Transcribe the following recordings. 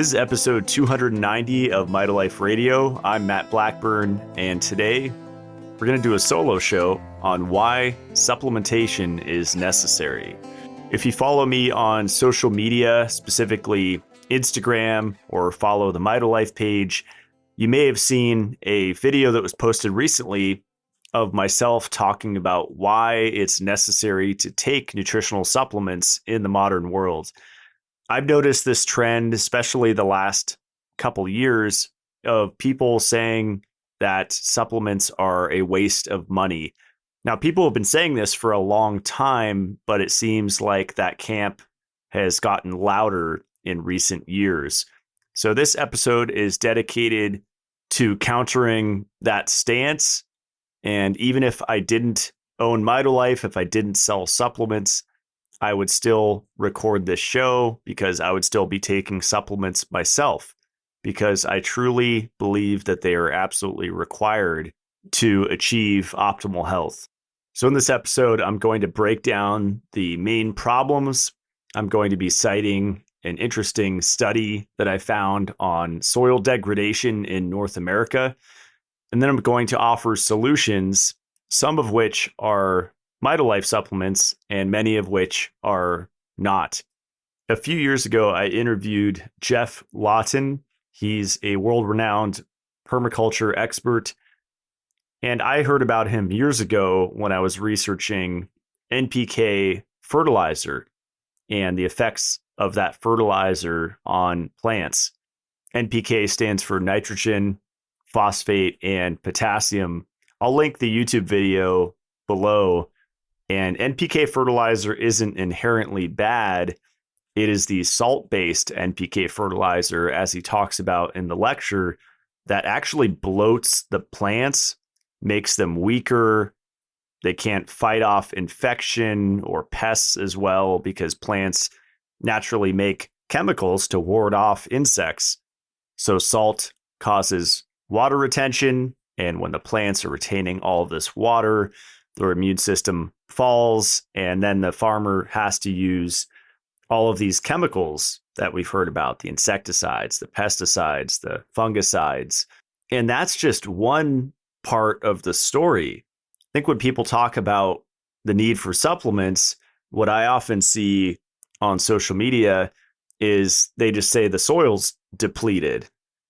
This is episode 290 of Mitolife Radio. I'm Matt Blackburn, and today we're going to do a solo show on why supplementation is necessary. If you follow me on social media, specifically Instagram, or follow the Mitolife page, you may have seen a video that was posted recently of myself talking about why it's necessary to take nutritional supplements in the modern world. I've noticed this trend, especially the last couple years, of people saying that supplements are a waste of money. Now, people have been saying this for a long time, but it seems like that camp has gotten louder in recent years. So this episode is dedicated to countering that stance. And even if I didn't own Mitolife, if I didn't sell supplements, I would still record this show because I would still be taking supplements myself, because I truly believe that they are absolutely required to achieve optimal health. So in this episode, I'm going to break down the main problems. I'm going to be citing an interesting study that I found on soil degradation in North America. And then I'm going to offer solutions, some of which are Mitolife supplements and many of which are not. A few years ago, I interviewed Jeff Lawton. He's a world-renowned permaculture expert. And I heard about him years ago when I was researching NPK fertilizer and the effects of that fertilizer on plants. NPK stands for nitrogen, phosphate, and potassium. I'll link the YouTube video below. And NPK fertilizer isn't inherently bad. It is the salt-based NPK fertilizer, as he talks about in the lecture, that actually bloats the plants, makes them weaker. They can't fight off infection or pests as well because plants naturally make chemicals to ward off insects. So salt causes water retention, and when the plants are retaining all of this water, their immune system falls, and then the farmer has to use all of these chemicals that we've heard about, the insecticides, the pesticides, the fungicides. And that's just one part of the story. I think when people talk about the need for supplements, what I often see on social media is they just say the soil's depleted,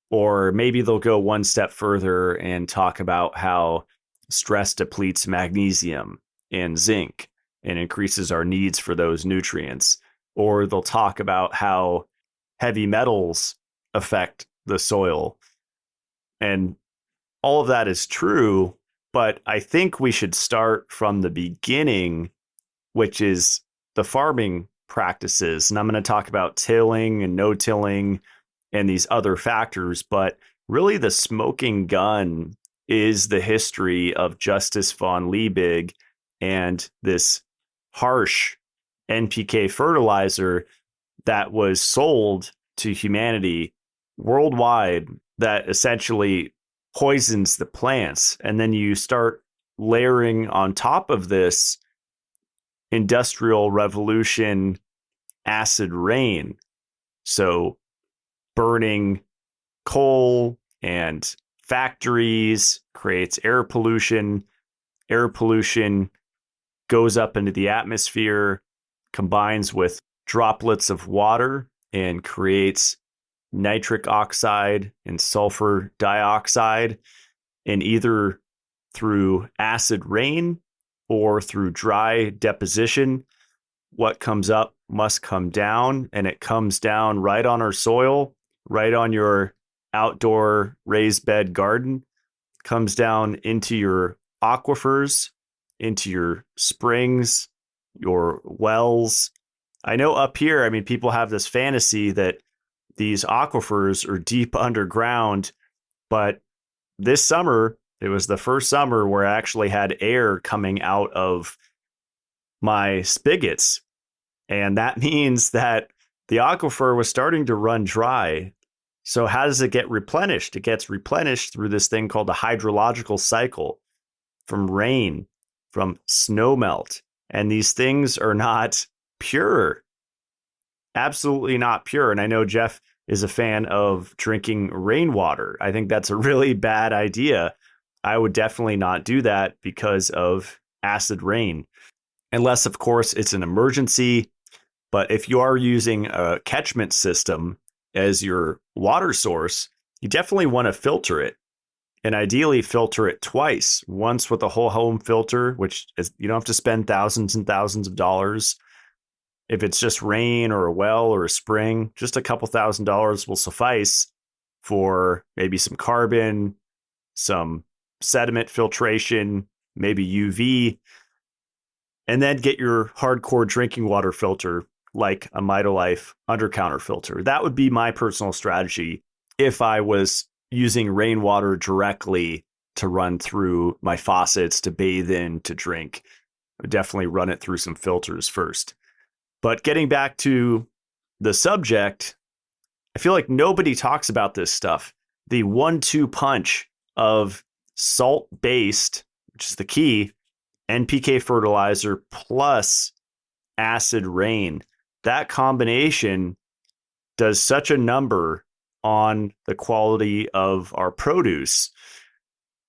or maybe they'll go one step further and talk about how stress depletes magnesium and zinc and increases our needs for those nutrients. Or they'll talk about how heavy metals affect the soil. And all of that is true, but I think we should start from the beginning, which is the farming practices. And I'm going to talk about tilling and no-tilling and these other factors, but really the smoking gun is the history of Justus von Liebig and this harsh NPK fertilizer that was sold to humanity worldwide that essentially poisons the plants. And then you start layering on top of this industrial revolution acid rain. So burning coal and factories creates air pollution. Air pollution goes up into the atmosphere, combines with droplets of water, and creates nitric oxide and sulfur dioxide. And either through acid rain or through dry deposition, what comes up must come down, and it comes down right on our soil, right on your outdoor raised bed garden, comes down into your aquifers, into your springs, your wells. I know up here, people have this fantasy that these aquifers are deep underground, but this summer, it was the first summer where I actually had air coming out of my spigots. And that means that the aquifer was starting to run dry. So how does it get replenished? It gets replenished through this thing called the hydrological cycle, from rain, from snow melt. And these things are not pure, absolutely not pure. And I know Jeff is a fan of drinking rainwater. I think that's a really bad idea. I would definitely not do that because of acid rain, unless, of course, it's an emergency. But if you are using a catchment system as your water source, you definitely want to filter it, and ideally filter it twice. Once with a whole home filter, which is, you don't have to spend thousands and thousands of dollars. If it's just rain or a well or a spring, just a couple $1,000s will suffice for maybe some carbon, some sediment filtration, maybe UV, and then get your hardcore drinking water filter like a Mitolife under-counter filter. That would be my personal strategy if I was using rainwater directly to run through my faucets, to bathe in, to drink. I would definitely run it through some filters first. But getting back to the subject, I feel like nobody talks about this stuff. The 1-2 punch of salt-based, which is the key, NPK fertilizer plus acid rain. That combination does such a number on the quality of our produce.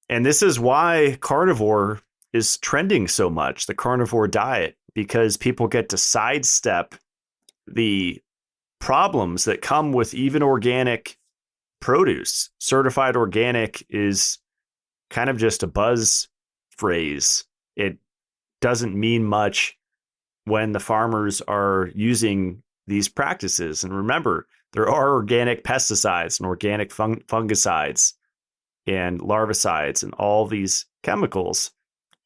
And this is why carnivore is trending so much, the carnivore diet, because people get to sidestep the problems that come with even organic produce. Certified organic is kind of just a buzz phrase. It doesn't mean much when the farmers are using these practices. And remember, there are organic pesticides and organic fungicides and larvicides and all these chemicals.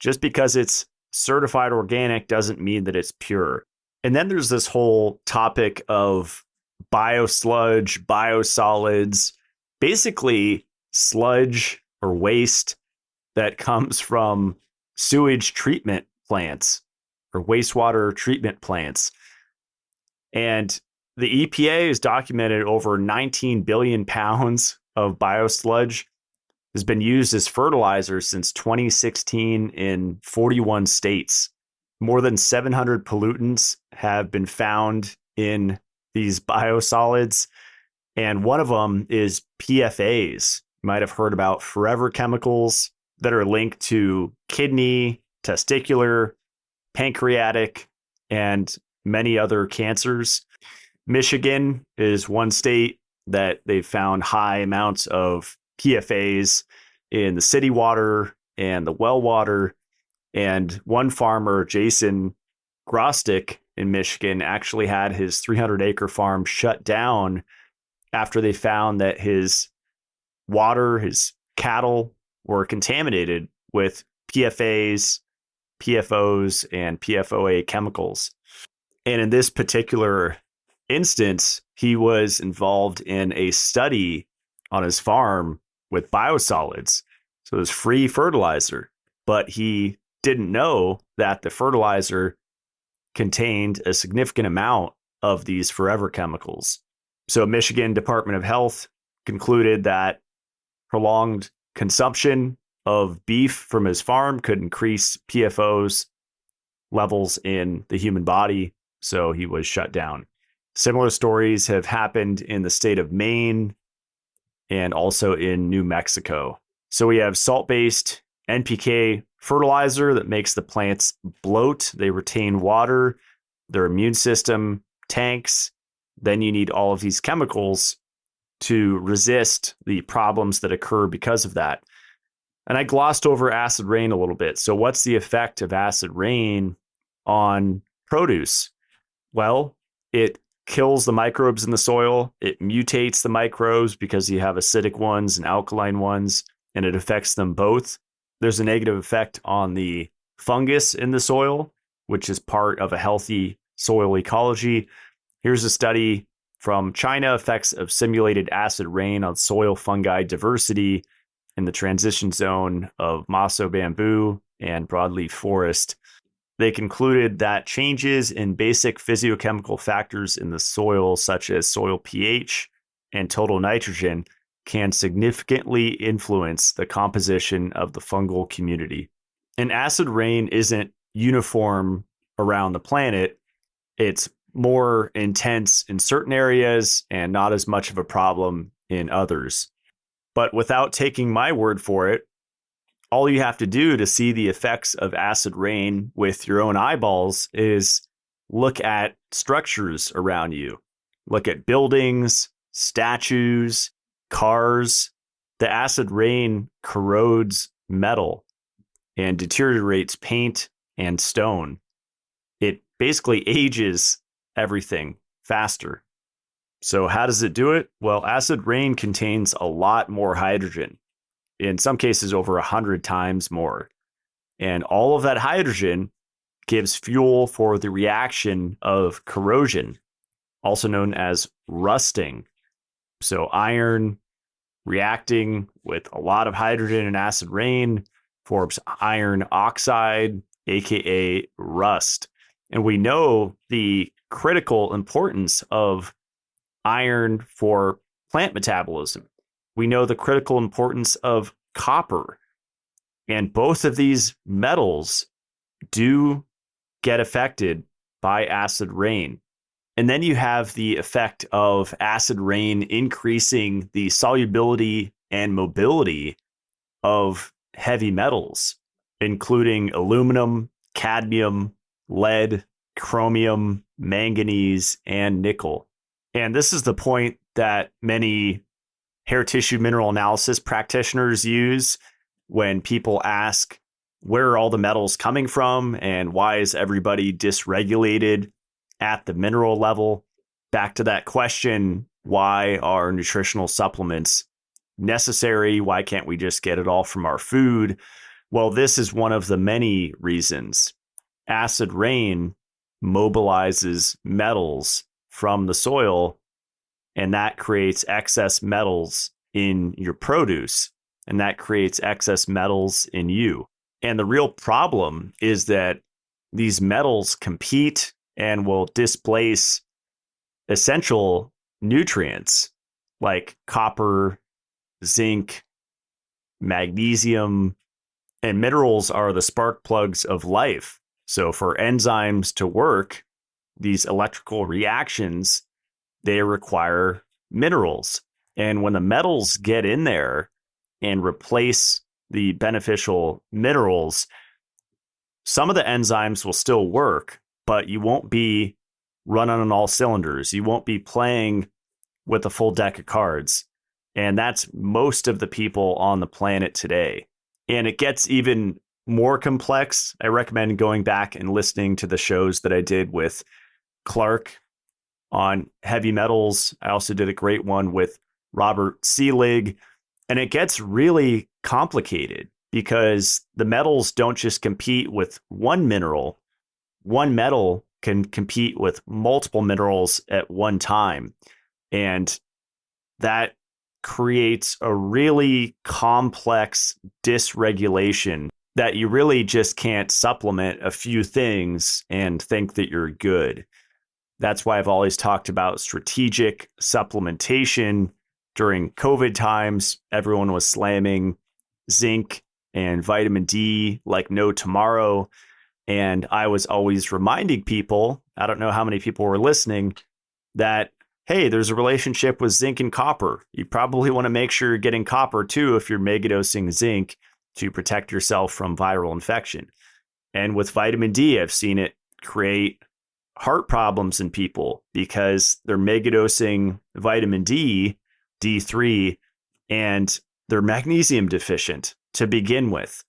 Just because it's certified organic doesn't mean that it's pure. And then there's this whole topic of biosludge, biosolids, basically sludge or waste that comes from sewage treatment plants or wastewater treatment plants. And the EPA has documented over 19 billion pounds of biosludge has been used as fertilizer since 2016 in 41 states. More than 700 pollutants have been found in these biosolids, and one of them is PFAs. You might have heard about forever chemicals that are linked to kidney, testicular, pancreatic, and many other cancers. Michigan is one state that they've found high amounts of PFAs in the city water and the well water. And one farmer, Jason Grostick in Michigan, actually had his 300-acre farm shut down after they found that his water, his cattle were contaminated with PFAs, PFOs, and PFOA chemicals. And in this particular instance, he was involved in a study on his farm with biosolids. So it was free fertilizer, but he didn't know that the fertilizer contained a significant amount of these forever chemicals. So Michigan Department of Health concluded that prolonged consumption of beef from his farm could increase PFOs levels in the human body, so he was shut down. Similar stories have happened in the state of Maine and also in New Mexico. So we have salt-based NPK fertilizer that makes the plants bloat. They retain water, their immune system tanks. Then you need all of these chemicals to resist the problems that occur because of that. And I glossed over acid rain a little bit. So what's the effect of acid rain on produce? Well, it kills the microbes in the soil. It mutates the microbes because you have acidic ones and alkaline ones, and it affects them both. There's a negative effect on the fungus in the soil, which is part of a healthy soil ecology. Here's a study from China, effects of simulated acid rain on soil fungi diversity in the transition zone of Maso bamboo and broadleaf forest. They concluded that changes in basic physiochemical factors in the soil, such as soil pH and total nitrogen, can significantly influence the composition of the fungal community. And acid rain isn't uniform around the planet. It's more intense in certain areas and not as much of a problem in others. But without taking my word for it, all you have to do to see the effects of acid rain with your own eyeballs is look at structures around you. Look at buildings, statues, cars. The acid rain corrodes metal and deteriorates paint and stone. It basically ages everything faster. So how does it do it? Well, acid rain contains a lot more hydrogen, in some cases over 100 times more. And all of that hydrogen gives fuel for the reaction of corrosion, also known as rusting. So iron reacting with a lot of hydrogen in acid rain forms iron oxide, aka rust. And we know the critical importance of iron for plant metabolism. We know the critical importance of copper. And both of these metals do get affected by acid rain. And then you have the effect of acid rain increasing the solubility and mobility of heavy metals, including aluminum, cadmium, lead, chromium, manganese, and nickel. And this is the point that many hair tissue mineral analysis practitioners use when people ask, where are all the metals coming from and why is everybody dysregulated at the mineral level? Back to that question, why are nutritional supplements necessary? Why can't we just get it all from our food? Well, this is one of the many reasons. Acid rain mobilizes metals from the soil, and that creates excess metals in your produce, and that creates excess metals in you. And the real problem is that these metals compete and will displace essential nutrients like copper, zinc, magnesium, and minerals are the spark plugs of life. So for enzymes to work, these electrical reactions, they require minerals. And when the metals get in there and replace the beneficial minerals, some of the enzymes will still work, but you won't be running on all cylinders. You won't be playing with a full deck of cards. And that's most of the people on the planet today. And it gets even more complex. I recommend going back and listening to the shows that I did with Clark on heavy metals. I also did a great one with Robert Seelig. And it gets really complicated because the metals don't just compete with one mineral. One metal can compete with multiple minerals at one time. And that creates a really complex dysregulation that you really just can't supplement a few things and think that you're good. That's why I've always talked about strategic supplementation. During COVID times, everyone was slamming zinc and vitamin D like no tomorrow. And I was always reminding people, I don't know how many people were listening, that, hey, there's a relationship with zinc and copper. You probably want to make sure you're getting copper too if you're megadosing zinc to protect yourself from viral infection. And with vitamin D, I've seen it create heart problems in people because they're megadosing vitamin D, D3, and they're magnesium deficient to begin with.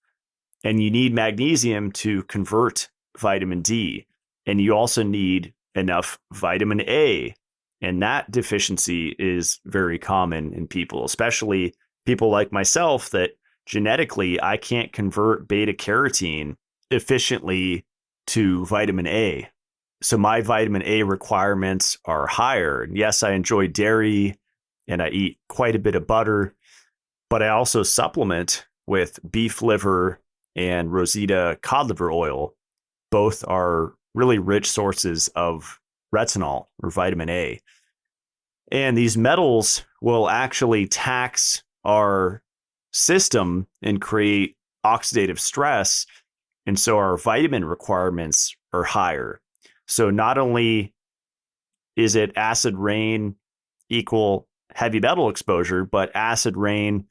And you need magnesium to convert vitamin D. And you also need enough vitamin A. And that deficiency is very common in people, especially people like myself that genetically I can't convert beta carotene efficiently to vitamin A. So my vitamin A requirements are higher. And yes, I enjoy dairy and I eat quite a bit of butter, but I also supplement with beef liver and Rosita cod liver oil. Both are really rich sources of retinol or vitamin A. And these metals will actually tax our system and create oxidative stress. And so our vitamin requirements are higher. So not only is it acid rain equal heavy metal exposure, but acid rain,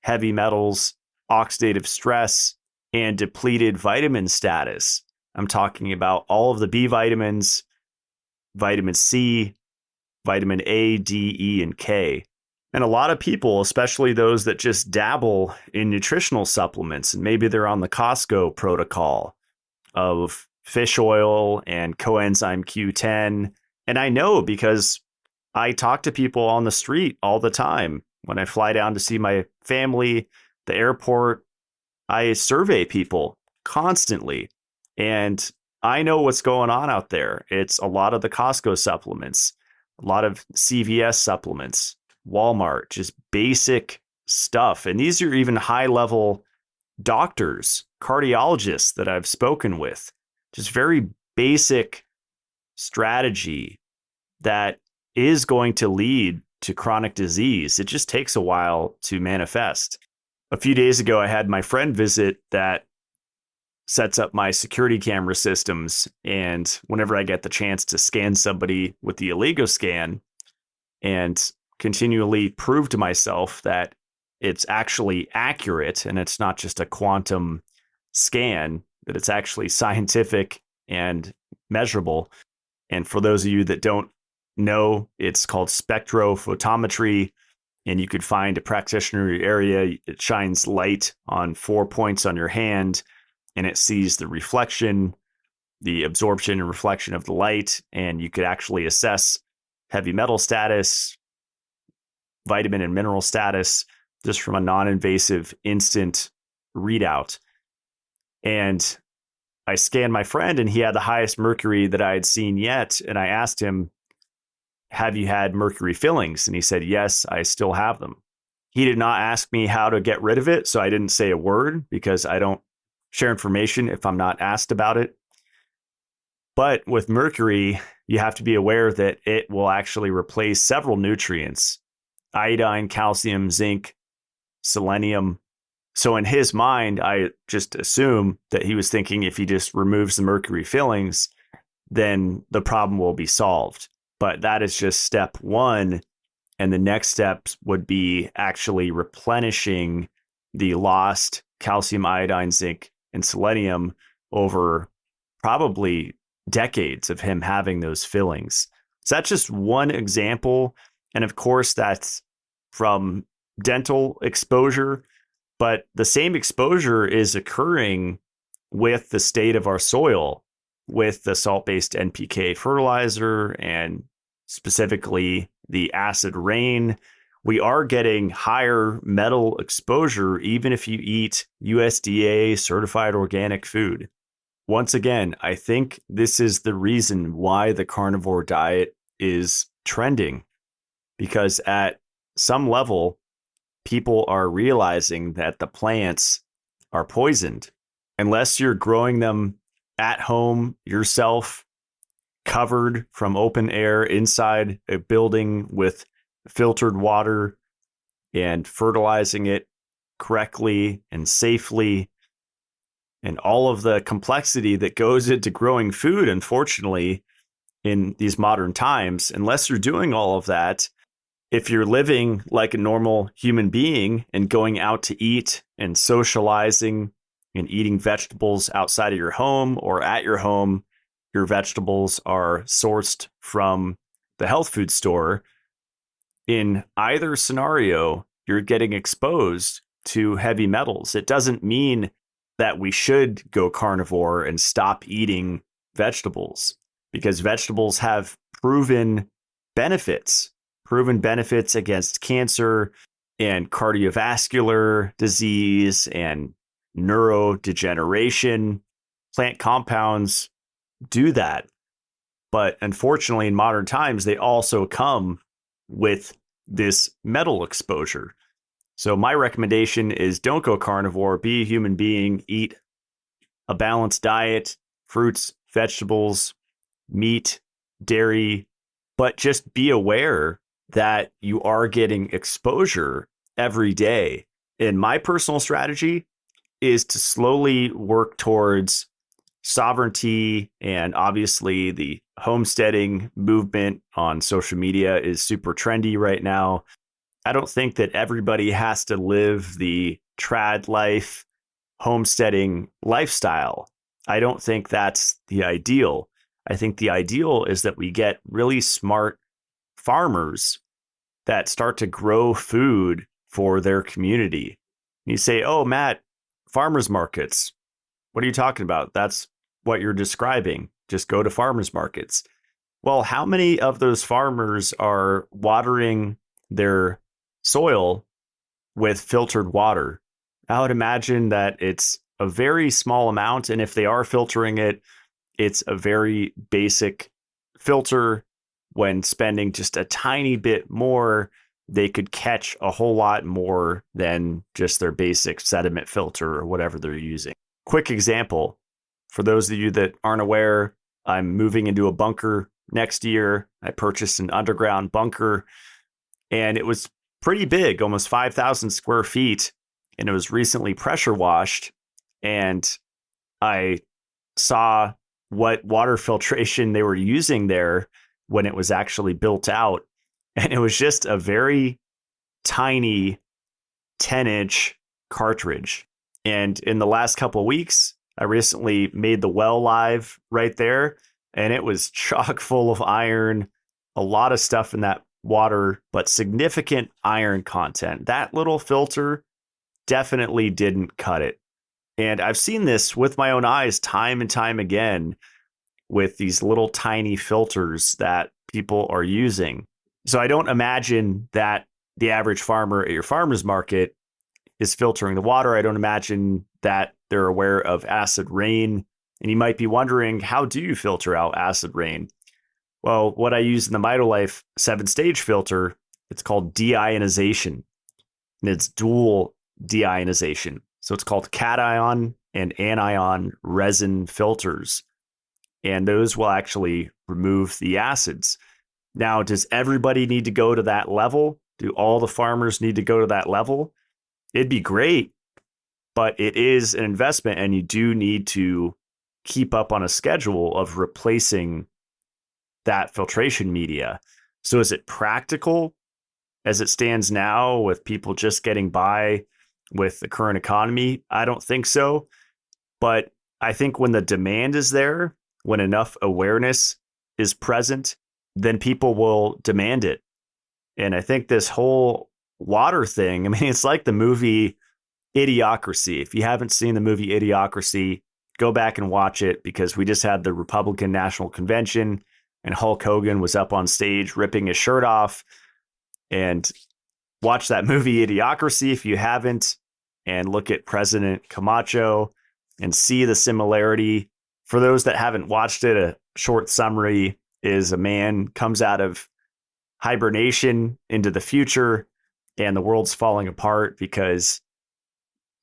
heavy metals, oxidative stress, and depleted vitamin status. I'm talking about all of the B vitamins, vitamin C, vitamin A, D, E, and K. And a lot of people, especially those that just dabble in nutritional supplements, and maybe they're on the Costco protocol of fish oil and coenzyme Q10. And I know because I talk to people on the street all the time. When I fly down to see my family, the airport, I survey people constantly. And I know what's going on out there. It's a lot of the Costco supplements, a lot of CVS supplements, Walmart, just basic stuff. And these are even high level doctors, cardiologists that I've spoken with, just very basic strategy that is going to lead to chronic disease. It just takes a while to manifest. A few days ago, I had my friend visit that sets up my security camera systems. And whenever I get the chance to scan somebody with the Allego scan and continually prove to myself that it's actually accurate and it's not just a quantum scan, that it's actually scientific and measurable. And for those of you that don't know, it's called spectrophotometry. And you could find a practitioner in your area. It shines light on 4 points on your hand, and it sees the reflection, the absorption and reflection of the light. And you could actually assess heavy metal status, vitamin and mineral status, just from a non-invasive instant readout. And I scanned my friend, and he had the highest mercury that I had seen yet. And I asked him, have you had mercury fillings? And he said, yes, I still have them. He did not ask me how to get rid of it, so I didn't say a word because I don't share information if I'm not asked about it. But with mercury, you have to be aware that it will actually replace several nutrients: iodine, calcium, zinc, selenium. So in his mind, I just assume that he was thinking if he just removes the mercury fillings, then the problem will be solved. But that is just step one. And the next steps would be actually replenishing the lost calcium, iodine, zinc, and selenium over probably decades of him having those fillings. So that's just one example. And of course, that's from dental exposure. But the same exposure is occurring with the state of our soil, with the salt-based NPK fertilizer and specifically the acid rain. We are getting higher metal exposure even if you eat USDA certified organic food. Once again, I think this is the reason why the carnivore diet is trending, because at some level, people are realizing that the plants are poisoned. Unless you're growing them at home yourself, covered from open air inside a building with filtered water and fertilizing it correctly and safely, and all of the complexity that goes into growing food, unfortunately, in these modern times, unless you're doing all of that, if you're living like a normal human being and going out to eat and socializing and eating vegetables outside of your home or at your home, your vegetables are sourced from the health food store. In either scenario, you're getting exposed to heavy metals. It doesn't mean that we should go carnivore and stop eating vegetables, because vegetables have proven benefits against cancer and cardiovascular disease and neurodegeneration. Plant compounds do that. But unfortunately, in modern times, they also come with this metal exposure. So my recommendation is don't go carnivore, be a human being, eat a balanced diet, fruits, vegetables, meat, dairy, but just be aware that you are getting exposure every day. And my personal strategy is to slowly work towards sovereignty and obviously the homesteading movement on social media is super trendy right now. I don't think that everybody has to live the trad life, homesteading lifestyle. I don't think that's the ideal. I think the ideal is that we get really smart farmers that start to grow food for their community. You say, oh, Matt, farmers markets. What are you talking about? That's what you're describing. Just go to farmers markets. Well, how many of those farmers are watering their soil with filtered water? I would imagine that it's a very small amount. And if they are filtering it, it's a very basic filter. When spending just a tiny bit more, they could catch a whole lot more than just their basic sediment filter or whatever they're using. Quick example, for those of you that aren't aware, I'm moving into a bunker next year. I purchased an underground bunker, and it was pretty big, almost 5,000 square feet, and it was recently pressure washed. And I saw what water filtration they were using there when it was actually built out. And it was just a very tiny 10-inch cartridge. And in the last couple of weeks, I recently made the well live right there, and it was chock full of iron, a lot of stuff in that water, but significant iron content. That little filter definitely didn't cut it. And I've seen this with my own eyes time and time again with these little tiny filters that people are using. So I don't imagine that the average farmer at your farmer's market is filtering the water. I don't imagine that they're aware of acid rain. And you might be wondering, how do you filter out acid rain? Well, what I use in the Mitolife 7-stage filter, it's called deionization. And it's dual deionization. So it's called cation and anion resin filters. And those will actually remove the acids. Now, does everybody need to go to that level? Do all the farmers need to go to that level? It'd be great, but it is an investment, and you do need to keep up on a schedule of replacing that filtration media. So is it practical as it stands now with people just getting by with the current economy? I don't think so. But I think when the demand is there, when enough awareness is present, then people will demand it. And I think this whole water thing, I mean, it's like the movie Idiocracy. If you haven't seen the movie Idiocracy, go back and watch it, because we just had the Republican National Convention and Hulk Hogan was up on stage ripping his shirt off. And watch that movie Idiocracy if you haven't, and look at President Camacho and see the similarity. For those that haven't watched it, a short summary is a man comes out of hibernation into the future, and the world's falling apart because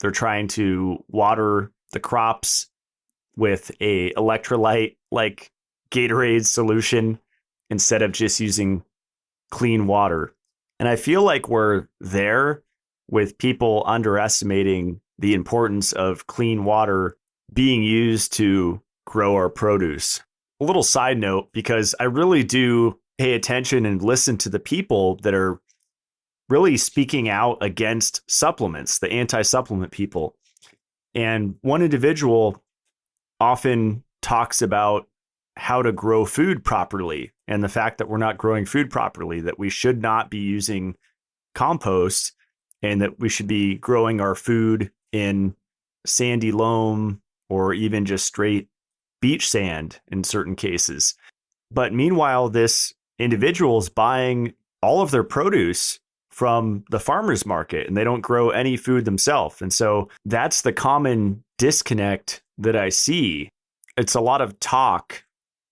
they're trying to water the crops with a electrolyte like Gatorade solution instead of just using clean water. And I feel like we're there with people underestimating the importance of clean water being used to grow our produce. A little side note, because I really do pay attention and listen to the people that are really speaking out against supplements, the anti-supplement people. And one individual often talks about how to grow food properly and the fact that we're not growing food properly, that we should not be using compost, and that we should be growing our food in sandy loam or even just straight beach sand in certain cases. But meanwhile, this individual is buying all of their produce from the farmer's market, and they don't grow any food themselves. And so that's the common disconnect that I see. It's a lot of talk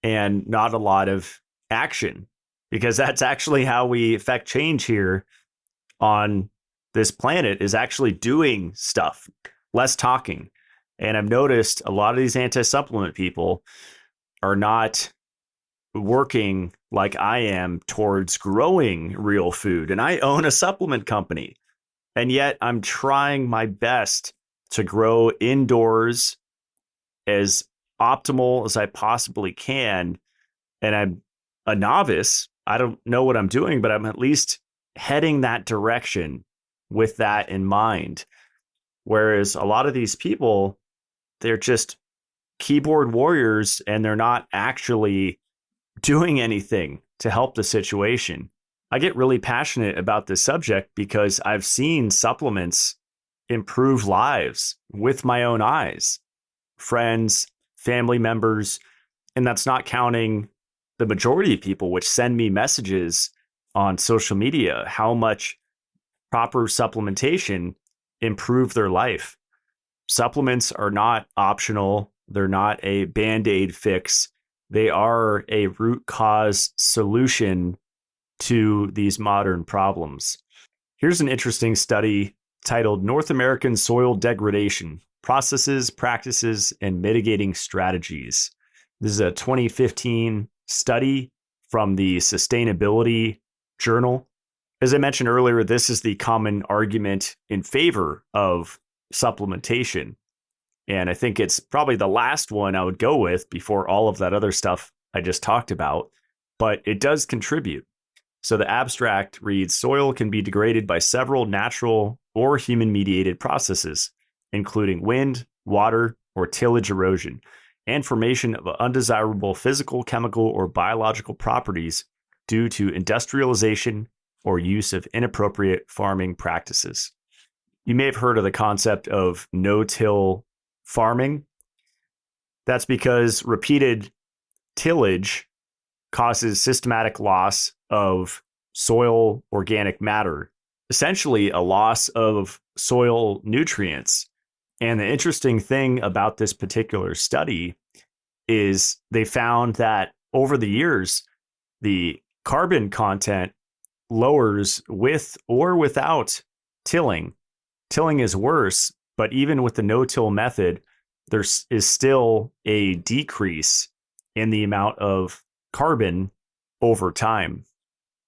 and not a lot of action, because that's actually how we affect change here on this planet, is actually doing stuff, less talking. And I've noticed a lot of these anti-supplement people are not working like I am towards growing real food. And I own a supplement company, and yet I'm trying my best to grow indoors as optimal as I possibly can. And I'm a novice. I don't know what I'm doing, but I'm at least heading that direction with that in mind. Whereas a lot of these people, they're just keyboard warriors and they're not actually doing anything to help the situation. I get really passionate about this subject because I've seen supplements improve lives with my own eyes, friends, family members, and that's not counting the majority of people which send me messages on social media how much proper supplementation improved their life. Supplements are not optional. They're not a band-aid fix. They are a root cause solution to these modern problems. Here's an interesting study titled North American Soil Degradation: Processes, Practices, and Mitigating Strategies. This is a 2015 study from the Sustainability Journal. As I mentioned earlier, this is the common argument in favor of supplementation. And I think it's probably the last one I would go with before all of that other stuff I just talked about, but it does contribute. So the abstract reads, soil can be degraded by several natural or human-mediated processes, including wind, water, or tillage erosion, and formation of undesirable physical, chemical, or biological properties due to industrialization or use of inappropriate farming practices. You may have heard of the concept of no-till farming. That's because repeated tillage causes systematic loss of soil organic matter, essentially a loss of soil nutrients. And the interesting thing about this particular study is they found that over the years, the carbon content lowers with or without tilling. Tilling is worse, but even with the no-till method, there is still a decrease in the amount of carbon over time.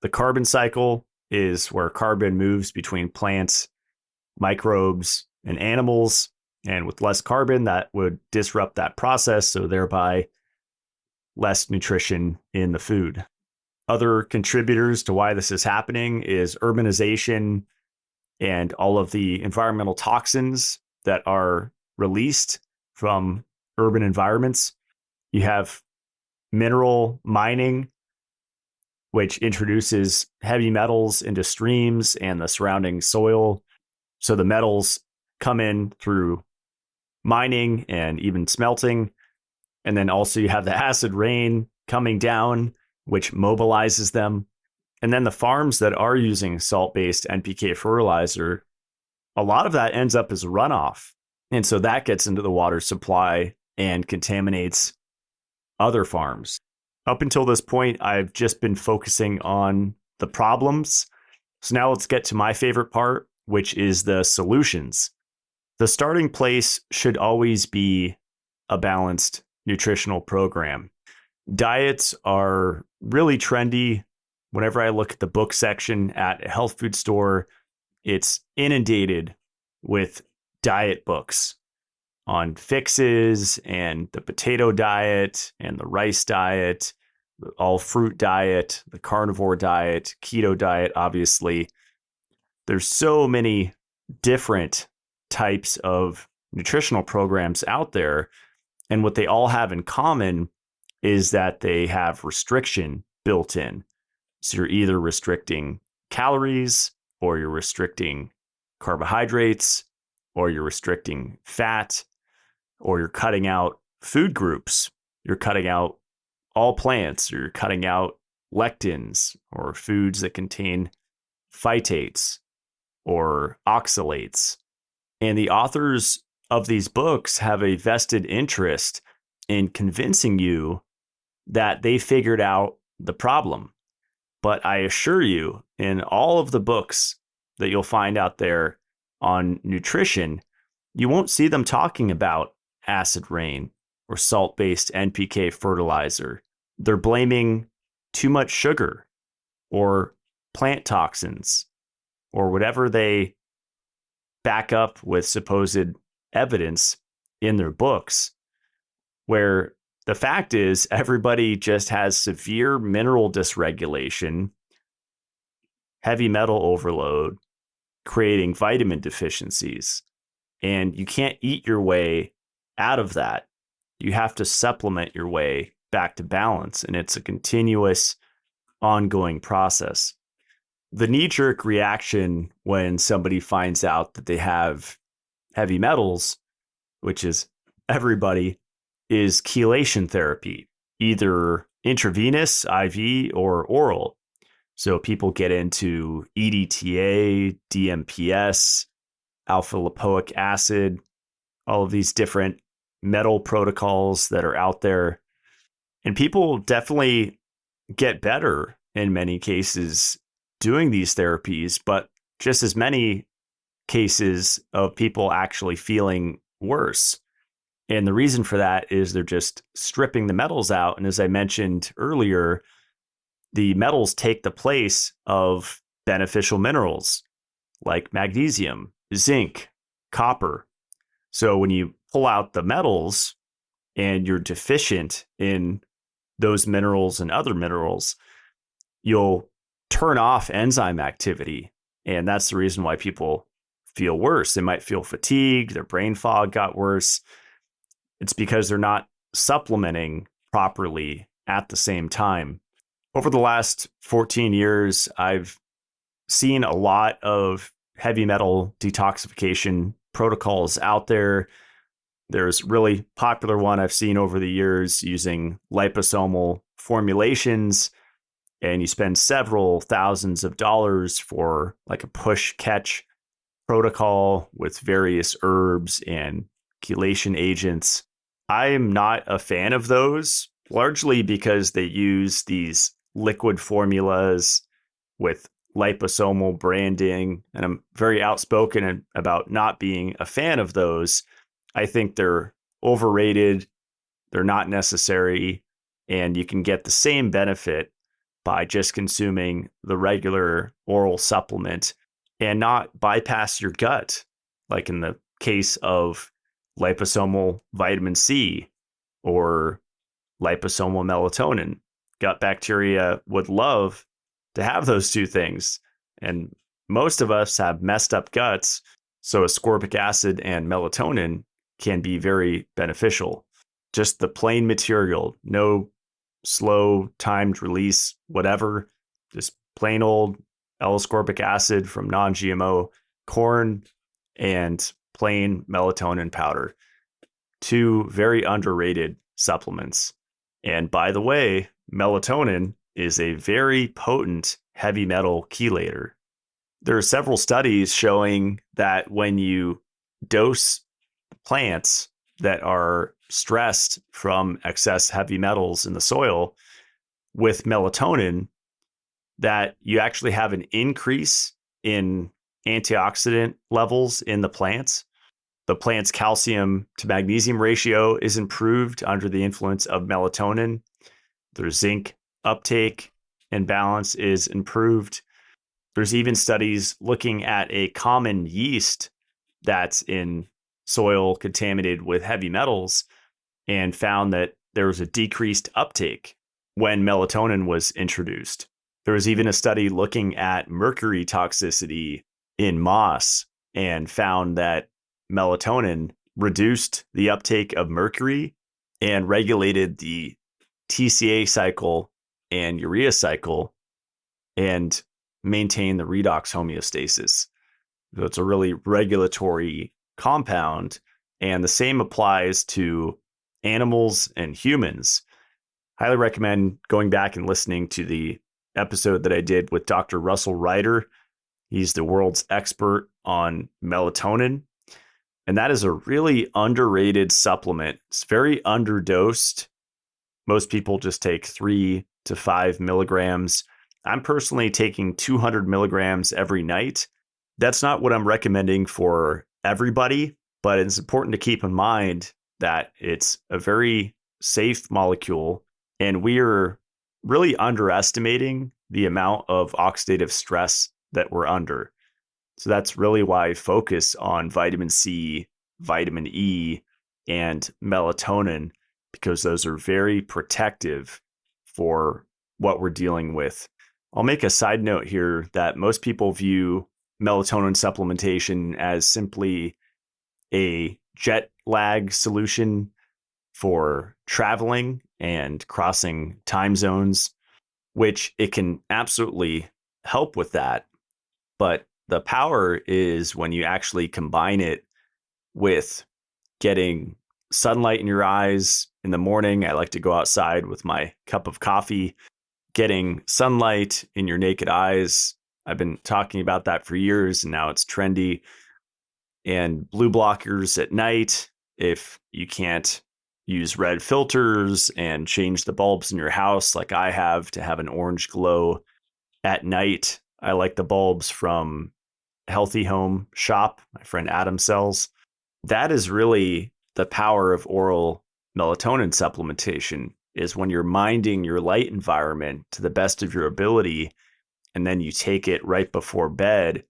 The carbon cycle is where carbon moves between plants, microbes, and animals. And with less carbon, that would disrupt that process, so thereby less nutrition in the food. Other contributors to why this is happening is urbanization and all of the environmental toxins that are released from urban environments. You have mineral mining, which introduces heavy metals into streams and the surrounding soil. So the metals come in through mining and even smelting. And then also you have the acid rain coming down, which mobilizes them. And then the farms that are using salt-based NPK fertilizer, a lot of that ends up as runoff. And so that gets into the water supply and contaminates other farms. Up until this point, I've just been focusing on the problems. So now let's get to my favorite part, which is the solutions. The starting place should always be a balanced nutritional program. Diets are really trendy. Whenever I look at the book section at a health food store, it's inundated with diet books on fixes and the potato diet and the rice diet, the all fruit diet, the carnivore diet, keto diet, obviously. There's so many different types of nutritional programs out there. And what they all have in common is that they have restriction built in. So you're either restricting calories, or you're restricting carbohydrates, or you're restricting fat, or you're cutting out food groups. You're cutting out all plants, or you're cutting out lectins, or foods that contain phytates or oxalates. And the authors of these books have a vested interest in convincing you that they figured out the problem. But I assure you, in all of the books that you'll find out there on nutrition, you won't see them talking about acid rain or salt-based NPK fertilizer. They're blaming too much sugar or plant toxins or whatever they back up with supposed evidence in their books. where the fact is everybody just has severe mineral dysregulation, heavy metal overload, creating vitamin deficiencies. And you can't eat your way out of that. You have to supplement your way back to balance. And it's a continuous, ongoing process. The knee-jerk reaction when somebody finds out that they have heavy metals, which is everybody, is chelation therapy, either intravenous, IV, or oral. So people get into EDTA, DMPS, alpha lipoic acid, all of these different metal protocols that are out there. And people definitely get better in many cases doing these therapies, but just as many cases of people actually feeling worse. And the reason for that is they're just stripping the metals out. And as I mentioned earlier, the metals take the place of beneficial minerals like magnesium, zinc, copper. So when you pull out the metals and you're deficient in those minerals and other minerals, you'll turn off enzyme activity. And that's the reason why people feel worse. They might feel fatigued, their brain fog got worse. It's because they're not supplementing properly at the same time. Over the last 14 years, I've seen a lot of heavy metal detoxification protocols out there. There's really popular one I've seen over the years using liposomal formulations, and you spend several thousands of dollars for like a push catch protocol with various herbs and chelation agents. I am not a fan of those, largely because they use these liquid formulas with liposomal branding, and I'm very outspoken about not being a fan of those. I think they're overrated, they're not necessary, and you can get the same benefit by just consuming the regular oral supplement and not bypass your gut, like in the case of liposomal vitamin C or liposomal melatonin. Gut bacteria would love to have those two things. And most of us have messed up guts, so ascorbic acid and melatonin can be very beneficial. Just the plain material, no slow timed release, whatever, just plain old L-ascorbic acid from non-GMO corn and plain melatonin powder. Two very underrated supplements. And by the way, melatonin is a very potent heavy metal chelator. There are several studies showing that when you dose plants that are stressed from excess heavy metals in the soil with melatonin, that you actually have an increase in antioxidant levels in the plants. The plant's calcium to magnesium ratio is improved under the influence of melatonin. Their zinc uptake and balance is improved. There's even studies looking at a common yeast that's in soil contaminated with heavy metals and found that there was a decreased uptake when melatonin was introduced. There was even a study looking at mercury toxicity in moss and found that melatonin reduced the uptake of mercury and regulated the TCA cycle and urea cycle and maintained the redox homeostasis. So it's a really regulatory compound, and the same applies to animals and humans. Highly recommend going back and listening to the episode that I did with Dr. Russell Ryder. He's the world's expert on melatonin. And that is a really underrated supplement. It's very underdosed. Most people just take 3 to 5 milligrams. I'm personally taking 200 milligrams every night. That's not what I'm recommending for everybody, but it's important to keep in mind that it's a very safe molecule, and we are really underestimating the amount of oxidative stress that we're under. So that's really why I focus on vitamin C, vitamin E, and melatonin, because those are very protective for what we're dealing with. I'll make a side note here that most people view melatonin supplementation as simply a jet lag solution for traveling and crossing time zones, which it can absolutely help with that. But the power is when you actually combine it with getting sunlight in your eyes in the morning. I like to go outside with my cup of coffee, getting sunlight in your naked eyes. I've been talking about that for years, and now it's trendy. And blue blockers at night, if you can't use red filters and change the bulbs in your house like I have to have an orange glow at night. I like the bulbs from Healthy Home Shop, my friend Adam sells. That is really the power of oral melatonin supplementation, is when you're minding your light environment to the best of your ability, and then you take it right before bed.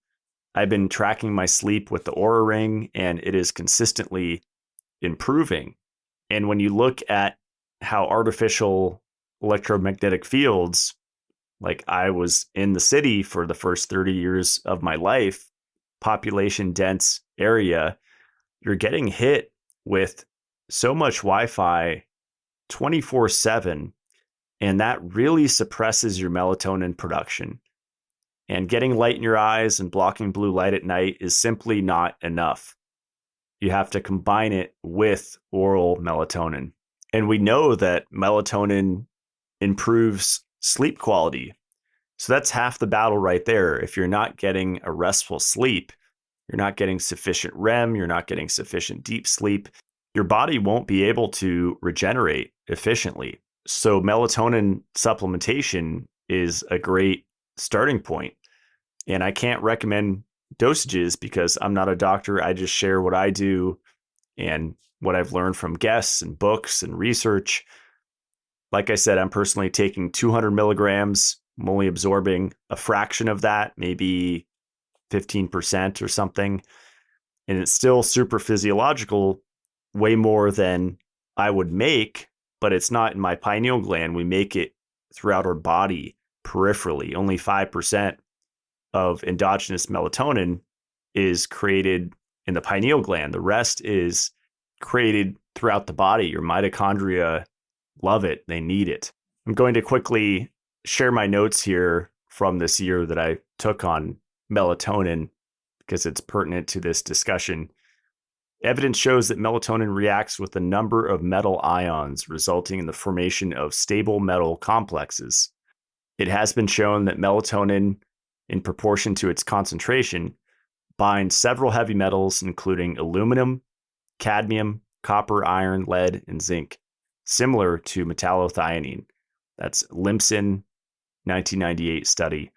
I've been tracking my sleep with the Oura Ring, and it is consistently improving. And when you look at how artificial electromagnetic fields, like I was in the city for the first 30 years of my life, population dense area, you're getting hit with so much Wi-Fi 24/7, and that really suppresses your melatonin production. And getting light in your eyes and blocking blue light at night is simply not enough. You have to combine it with oral melatonin. And we know that melatonin improves sleep quality. So that's half the battle right there. If you're not getting a restful sleep, you're not getting sufficient REM, you're not getting sufficient deep sleep, your body won't be able to regenerate efficiently. So melatonin supplementation is a great starting point. And I can't recommend dosages because I'm not a doctor. I just share what I do and what I've learned from guests and books and research. Like I said, I'm personally taking 200 milligrams. I'm only absorbing a fraction of that, maybe 15% or something. And it's still super physiological, way more than I would make, but it's not in my pineal gland. We make it throughout our body peripherally. Only 5% of endogenous melatonin is created in the pineal gland. The rest is created throughout the body. Your mitochondria love it. They need it. I'm going to quickly share my notes here from this year that I took on melatonin because it's pertinent to this discussion. Evidence shows that melatonin reacts with a number of metal ions, resulting in the formation of stable metal complexes. It has been shown that melatonin, in proportion to its concentration, binds several heavy metals, including aluminum, cadmium, copper, iron, lead, and zinc, similar to metallothionein. That's Limson, 1998 study.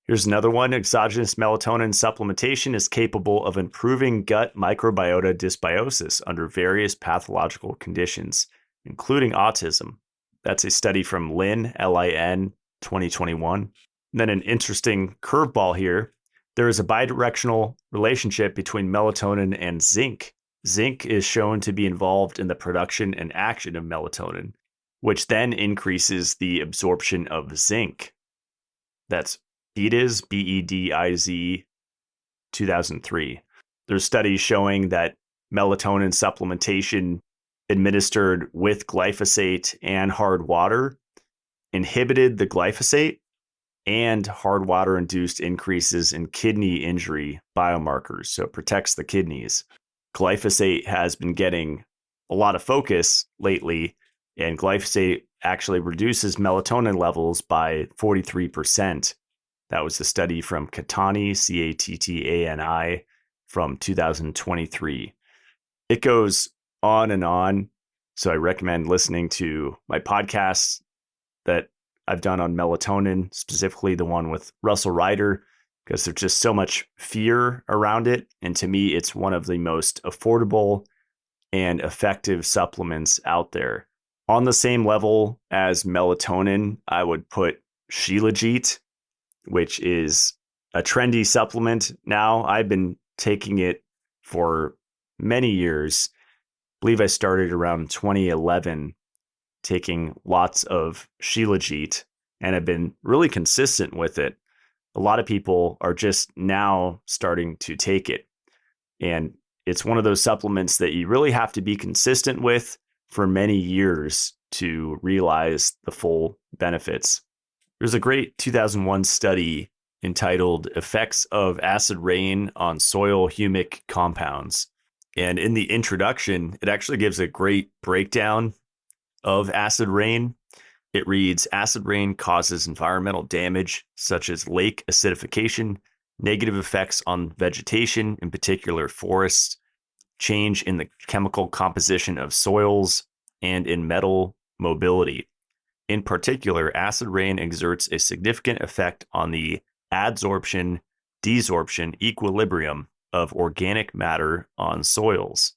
Here's another one. Exogenous melatonin supplementation is capable of improving gut microbiota dysbiosis under various pathological conditions, including autism. That's a study from Lin, Lin, 2021. And then an interesting curveball here. There is a bidirectional relationship between melatonin and zinc. Zinc is shown to be involved in the production and action of melatonin, which then increases the absorption of zinc. That's BEDIZ, BEDIZ, 2003. There's studies showing that melatonin supplementation administered with glyphosate and hard water inhibited the glyphosate and hard water induced increases in kidney injury biomarkers. So it protects the kidneys. Glyphosate has been getting a lot of focus lately, and glyphosate actually reduces melatonin levels by 43%. That was the study from Catani, Cattani, from 2023. It goes on and on. So I recommend listening to my podcasts that I've done on melatonin, specifically the one with Russell Ryder, because there's just so much fear around it. And to me, it's one of the most affordable and effective supplements out there. On the same level as melatonin, I would put Shilajit, which is a trendy supplement now. I've been taking it for many years, believe I started around 2011 taking lots of Shilajit and have been really consistent with it. A lot of people are just now starting to take it. And it's one of those supplements that you really have to be consistent with for many years to realize the full benefits. There's a great 2001 study entitled Effects of Acid Rain on Soil Humic Compounds. And in the introduction, it actually gives a great breakdown of acid rain. It reads, acid rain causes environmental damage such as lake acidification, negative effects on vegetation, in particular forests, change in the chemical composition of soils, and in metal mobility. In particular, acid rain exerts a significant effect on the adsorption, desorption equilibrium of organic matter on soils.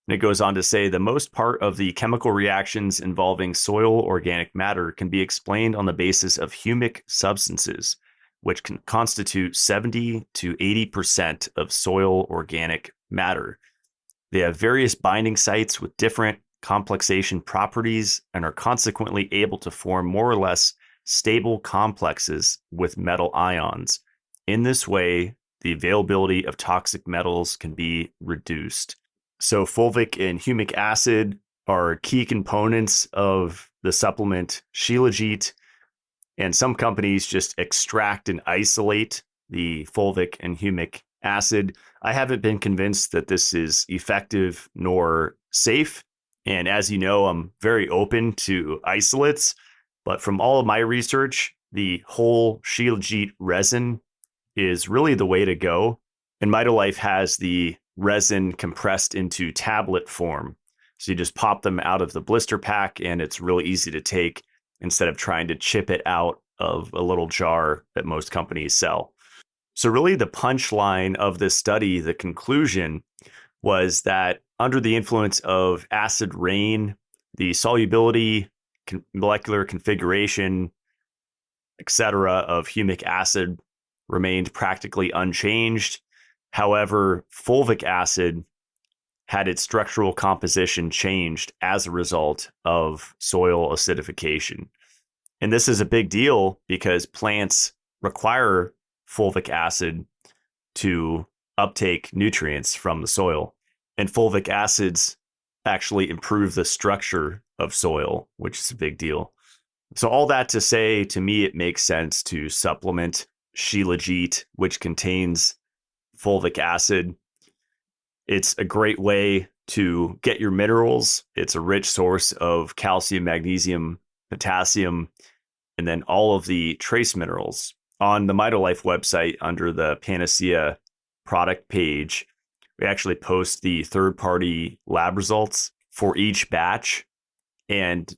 And it goes on to say the most part of the chemical reactions involving soil organic matter can be explained on the basis of humic substances, which can constitute 70 to 80% of soil organic matter. They have various binding sites with different complexation properties and are consequently able to form more or less stable complexes with metal ions. In this way, the availability of toxic metals can be reduced. So fulvic and humic acid are key components of the supplement Shilajit, and some companies just extract and isolate the fulvic and humic acid. I haven't been convinced that this is effective nor safe. And as you know, I'm very open to isolates, but from all of my research, the whole Shilajit resin is really the way to go. And Mitolife has the resin compressed into tablet form. So you just pop them out of the blister pack and it's really easy to take instead of trying to chip it out of a little jar that most companies sell. So really the punchline of this study, the conclusion was that under the influence of acid rain, the solubility, molecular configuration, etc., of humic acid remained practically unchanged. However, fulvic acid had its structural composition changed as a result of soil acidification. And this is a big deal because plants require fulvic acid to uptake nutrients from the soil. And fulvic acids actually improve the structure of soil, which is a big deal. So all that to say, to me, it makes sense to supplement Shilajit, which contains fulvic acid. It's a great way to get your minerals. It's a rich source of calcium, magnesium, potassium, and then all of the trace minerals. On the Mitolife website, under the Panacea product page, we actually post the third-party lab results for each batch. And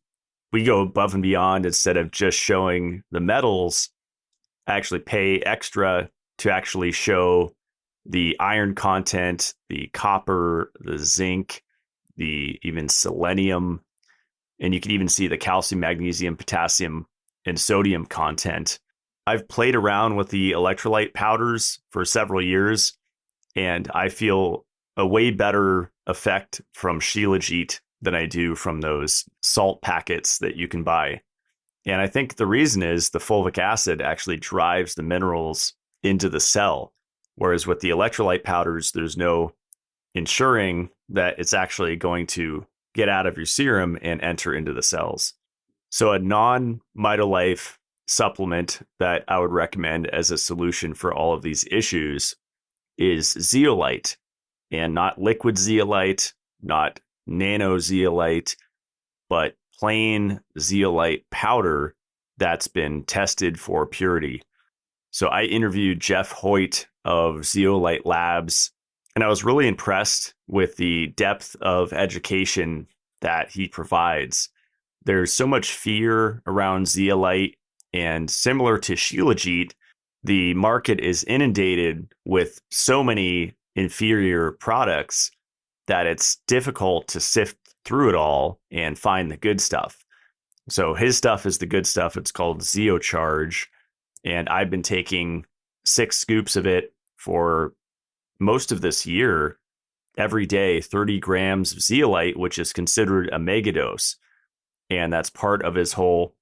we go above and beyond. Instead of just showing the metals, I actually pay extra to actually show the iron content, the copper, the zinc, the even selenium, and you can even see the calcium, magnesium, potassium, and sodium content. I've played around with the electrolyte powders for several years, and I feel a way better effect from Shilajit than I do from those salt packets that you can buy. And I think the reason is the fulvic acid actually drives the minerals into the cell. Whereas with the electrolyte powders, there's no ensuring that it's actually going to get out of your serum and enter into the cells. So a non-Mitolife supplement that I would recommend as a solution for all of these issues is Zeolite, and not liquid zeolite, not nano zeolite, but plain zeolite powder that's been tested for purity. So I interviewed Jeff Hoyt of Zeolite Labs, and I was really impressed with the depth of education that he provides. There's so much fear around zeolite, and similar to Shilajit, the market is inundated with so many inferior products that it's difficult to sift through it all and find the good stuff. So his stuff is the good stuff. It's called Zeocharge, and I've been taking 6 scoops of it for most of this year, every day 30 grams of zeolite, which is considered a megadose. And that's part of his whole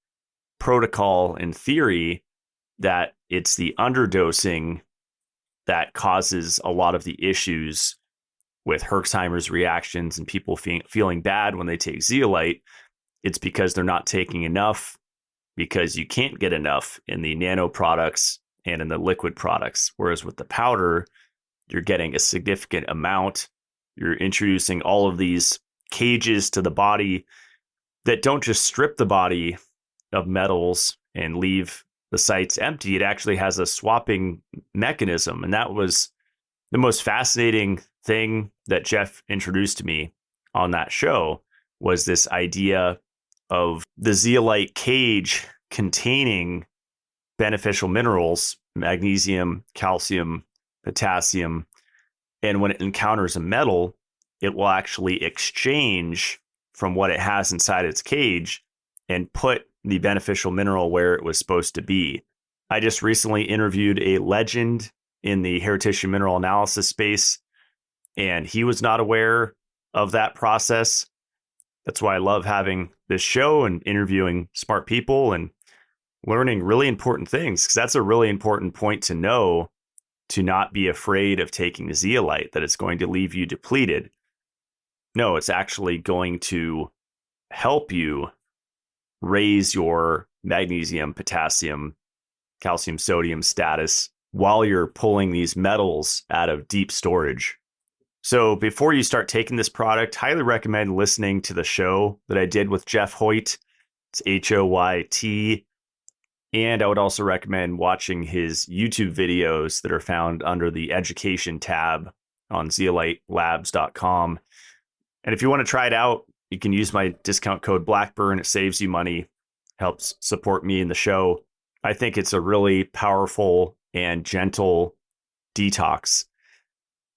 protocol and theory, that it's the underdosing that causes a lot of the issues with Herxheimer's reactions and people feeling bad when they take zeolite. It's because they're not taking enough, because you can't get enough in the nano products and in the liquid products. Whereas with the powder, you're getting a significant amount. You're introducing all of these cages to the body that don't just strip the body of metals and leave the sites empty. It actually has a swapping mechanism. And that was the most fascinating thing that Jeff introduced to me on that show, was this idea of the zeolite cage containing beneficial minerals, magnesium, calcium, potassium. And when it encounters a metal, it will actually exchange from what it has inside its cage and put the beneficial mineral where it was supposed to be. I just recently interviewed a legend in the hair tissue mineral analysis space, and he was not aware of that process. That's why I love having this show and interviewing smart people and learning really important things, because that's a really important point to know, to not be afraid of taking the zeolite, that it's going to leave you depleted. No, it's actually going to help you raise your magnesium, potassium, calcium, sodium status while you're pulling these metals out of deep storage. So before you start taking this product, highly recommend listening to the show that I did with Jeff Hoyt. It's Hoyt. And I would also recommend watching his YouTube videos that are found under the education tab on zeolitelabs.com. And if you want to try it out, you can use my discount code Blackburn. It saves you money, helps support me in the show. I think it's a really powerful and gentle detox.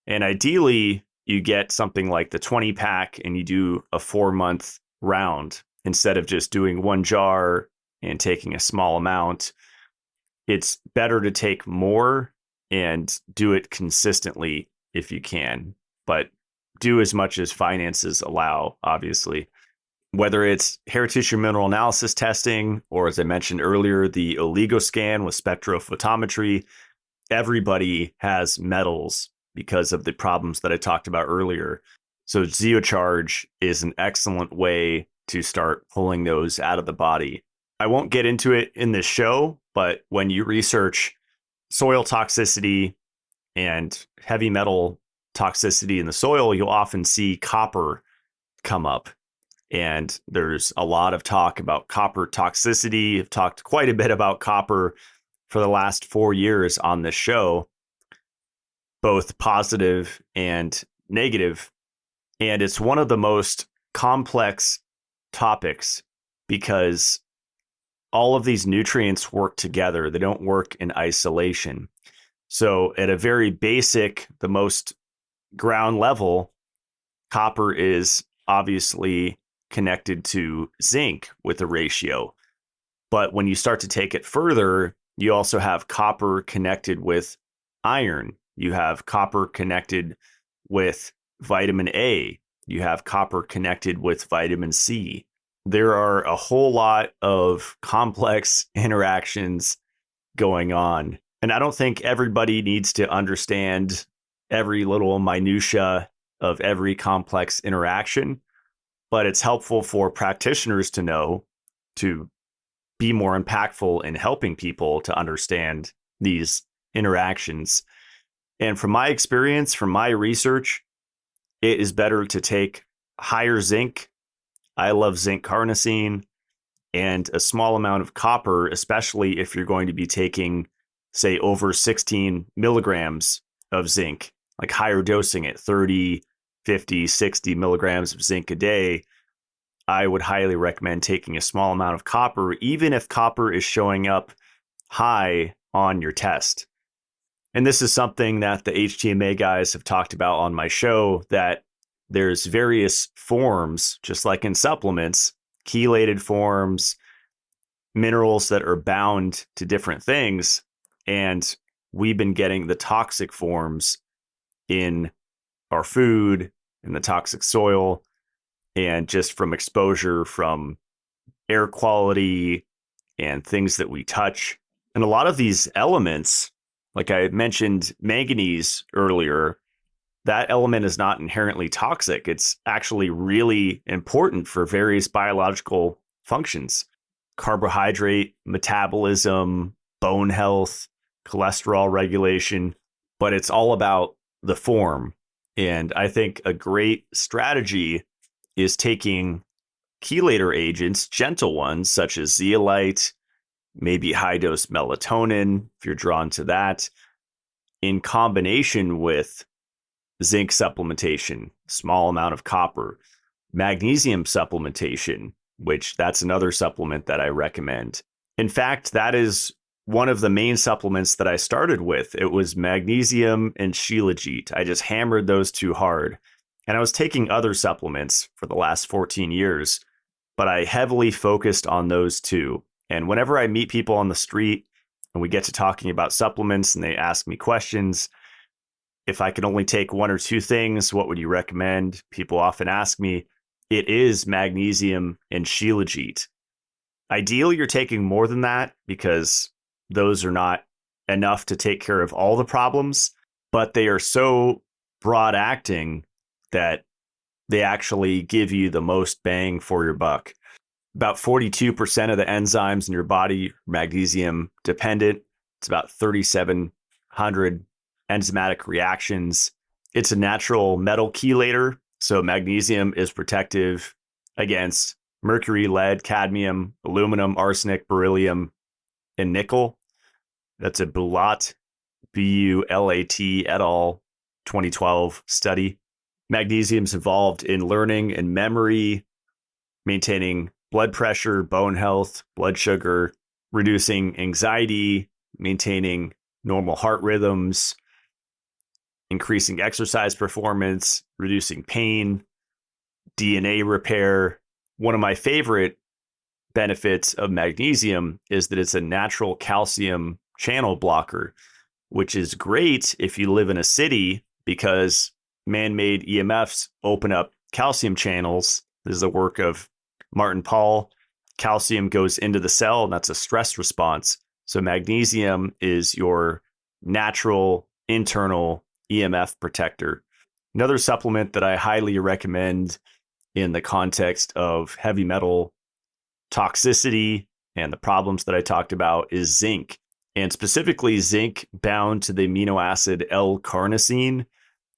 And ideally, you get something like the 20 pack and you do a 4-month round instead of just doing one jar and taking a small amount. It's better to take more and do it consistently if you can, but do as much as finances allow, obviously. Whether it's hair tissue mineral analysis testing, or as I mentioned earlier, the oligoscan with spectrophotometry, everybody has metals because of the problems that I talked about earlier. So ZeoCharge is an excellent way to start pulling those out of the body. I won't get into it in this show, but when you research soil toxicity and heavy metal toxicity in the soil, you'll often see copper come up. And there's a lot of talk about copper toxicity. I've talked quite a bit about copper for the last 4 years on this show, both positive and negative. And it's one of the most complex topics because all of these nutrients work together. They don't work in isolation. So at a very basic, the most ground level, copper is obviously connected to zinc with a ratio. But when you start to take it further, you also have copper connected with iron. You have copper connected with vitamin A. You have copper connected with vitamin C. There are a whole lot of complex interactions going on. And I don't think everybody needs to understand every little minutia of every complex interaction, but it's helpful for practitioners to know, to be more impactful in helping people to understand these interactions. And from my experience, from my research, it is better to take higher zinc. I love zinc carnosine, and a small amount of copper, especially if you're going to be taking, say, over 16 milligrams of zinc, like higher dosing at 30, 50, 60 milligrams of zinc a day. I would highly recommend taking a small amount of copper, even if copper is showing up high on your test. And this is something that the HTMA guys have talked about on my show, that there's various forms, just like in supplements, chelated forms, minerals that are bound to different things. And we've been getting the toxic forms in our food and the toxic soil, and just from exposure from air quality and things that we touch. And a lot of these elements, like I mentioned manganese earlier, that element is not inherently toxic. It's actually really important for various biological functions: carbohydrate metabolism, bone health, cholesterol regulation. But it's all about the form. And I think a great strategy is taking chelator agents, gentle ones such as zeolite, maybe high dose melatonin, if you're drawn to that, in combination with zinc supplementation, small amount of copper, magnesium supplementation, which that's another supplement that I recommend. In fact, that is one of the main supplements that I started with. It was magnesium and Shilajit. I just hammered those two hard. And I was taking other supplements for the last 14 years, but I heavily focused on those two. And whenever I meet people on the street and we get to talking about supplements and they ask me questions, if I could only take one or two things, what would you recommend? People often ask me, it is magnesium and Shilajit. Ideally, you're taking more than that because those are not enough to take care of all the problems, but they are so broad acting that they actually give you the most bang for your buck. About 42% of the enzymes in your body are magnesium dependent. It's about 3,700 enzymatic reactions. It's a natural metal chelator, so magnesium is protective against mercury, lead, cadmium, aluminum, arsenic, beryllium, and nickel. That's a Bulat, B-U-L-A-T et al. 2012 study. Magnesium's involved in learning and memory, maintaining blood pressure, bone health, blood sugar, reducing anxiety, maintaining normal heart rhythms, increasing exercise performance, reducing pain, DNA repair. One of my favorite benefits of magnesium is that it's a natural calcium channel blocker, which is great if you live in a city because man-made EMFs open up calcium channels. This is the work of Martin Pall. Calcium goes into the cell, and that's a stress response. So magnesium is your natural internal EMF protector. Another supplement that I highly recommend in the context of heavy metal toxicity and the problems that I talked about is zinc, and specifically zinc bound to the amino acid L-carnosine.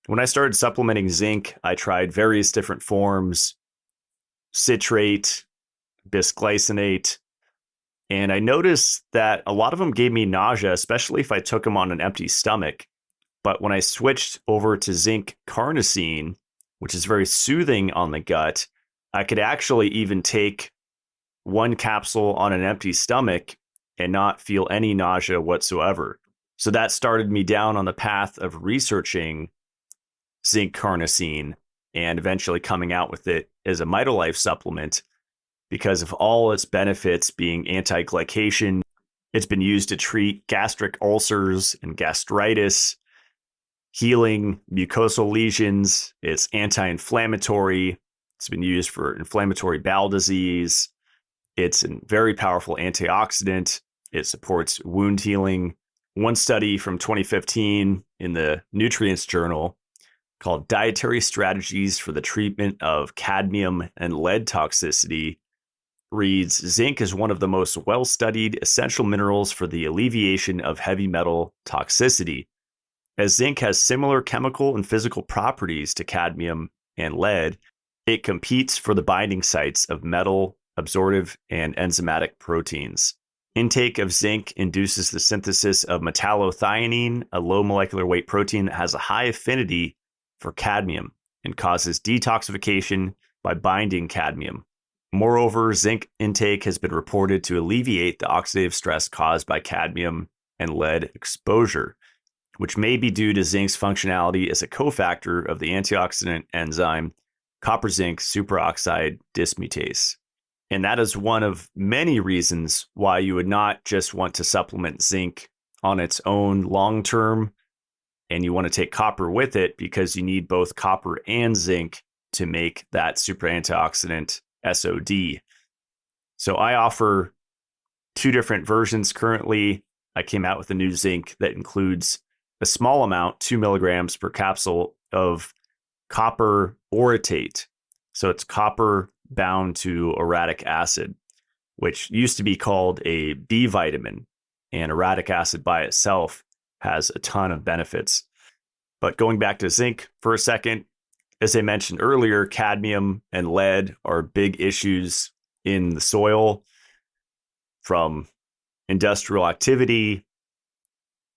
When I started supplementing zinc, I tried various different forms: citrate, bisglycinate, and I noticed that a lot of them gave me nausea, especially if I took them on an empty stomach. But when I switched over to zinc carnosine, which is very soothing on the gut, I could actually even take one capsule on an empty stomach and not feel any nausea whatsoever. So that started me down on the path of researching zinc carnosine and eventually coming out with it as a Mitolife supplement because of all its benefits being anti-glycation. It's been used to treat gastric ulcers and gastritis, healing mucosal lesions. It's anti-inflammatory. It's been used for inflammatory bowel disease. It's a very powerful antioxidant. It supports wound healing. One study from 2015 in the Nutrients journal called Dietary Strategies for the Treatment of Cadmium and Lead Toxicity reads, zinc is one of the most well-studied essential minerals for the alleviation of heavy metal toxicity. As zinc has similar chemical and physical properties to cadmium and lead, it competes for the binding sites of metal, absorptive, and enzymatic proteins. Intake of zinc induces the synthesis of metallothionein, a low molecular weight protein that has a high affinity for cadmium and causes detoxification by binding cadmium. Moreover, zinc intake has been reported to alleviate the oxidative stress caused by cadmium and lead exposure, which may be due to zinc's functionality as a cofactor of the antioxidant enzyme copper zinc superoxide dismutase. And that is one of many reasons why you would not just want to supplement zinc on its own long term. And you want to take copper with it because you need both copper and zinc to make that super antioxidant SOD. So I offer two different versions currently. I came out with a new zinc that includes a small amount, 2 milligrams per capsule of copper orotate. So it's copper bound to orotic acid, which used to be called a B vitamin. And orotic acid by itself has a ton of benefits. But going back to zinc for a second, as I mentioned earlier, cadmium and lead are big issues in the soil from industrial activity,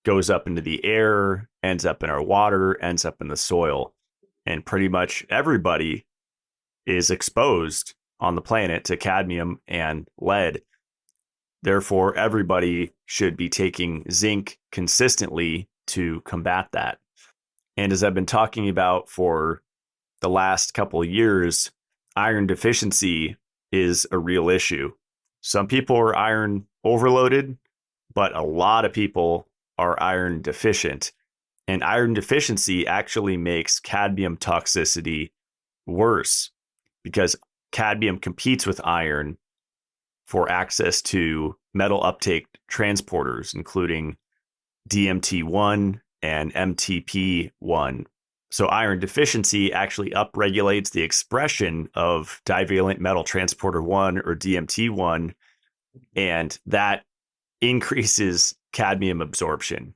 goes up into the air, ends up in our water, ends up in the soil. And pretty much everybody is exposed on the planet to cadmium and lead. Therefore, everybody should be taking zinc consistently to combat that. And as I've been talking about for the last couple of years, iron deficiency is a real issue. Some people are iron overloaded, but a lot of people are iron deficient. And iron deficiency actually makes cadmium toxicity worse because cadmium competes with iron for access to metal uptake transporters, including DMT1 and MTP1. So iron deficiency actually upregulates the expression of divalent metal transporter 1 or DMT1, and that increases cadmium absorption.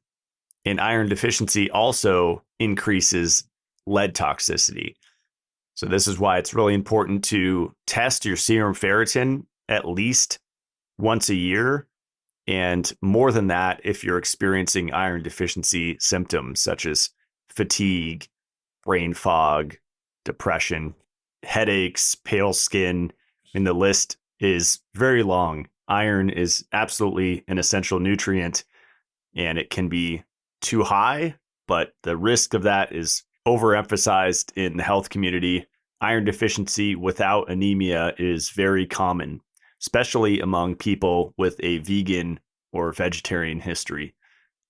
And iron deficiency also increases lead toxicity. So this is why it's really important to test your serum ferritin at least once a year, and more than that if you're experiencing iron deficiency symptoms such as fatigue, brain fog, depression, headaches, pale skin. And the list is very long. Iron is absolutely an essential nutrient, and it can be too high, but the risk of that is overemphasized in the health community. Iron deficiency without anemia is very common, especially among people with a vegan or vegetarian history.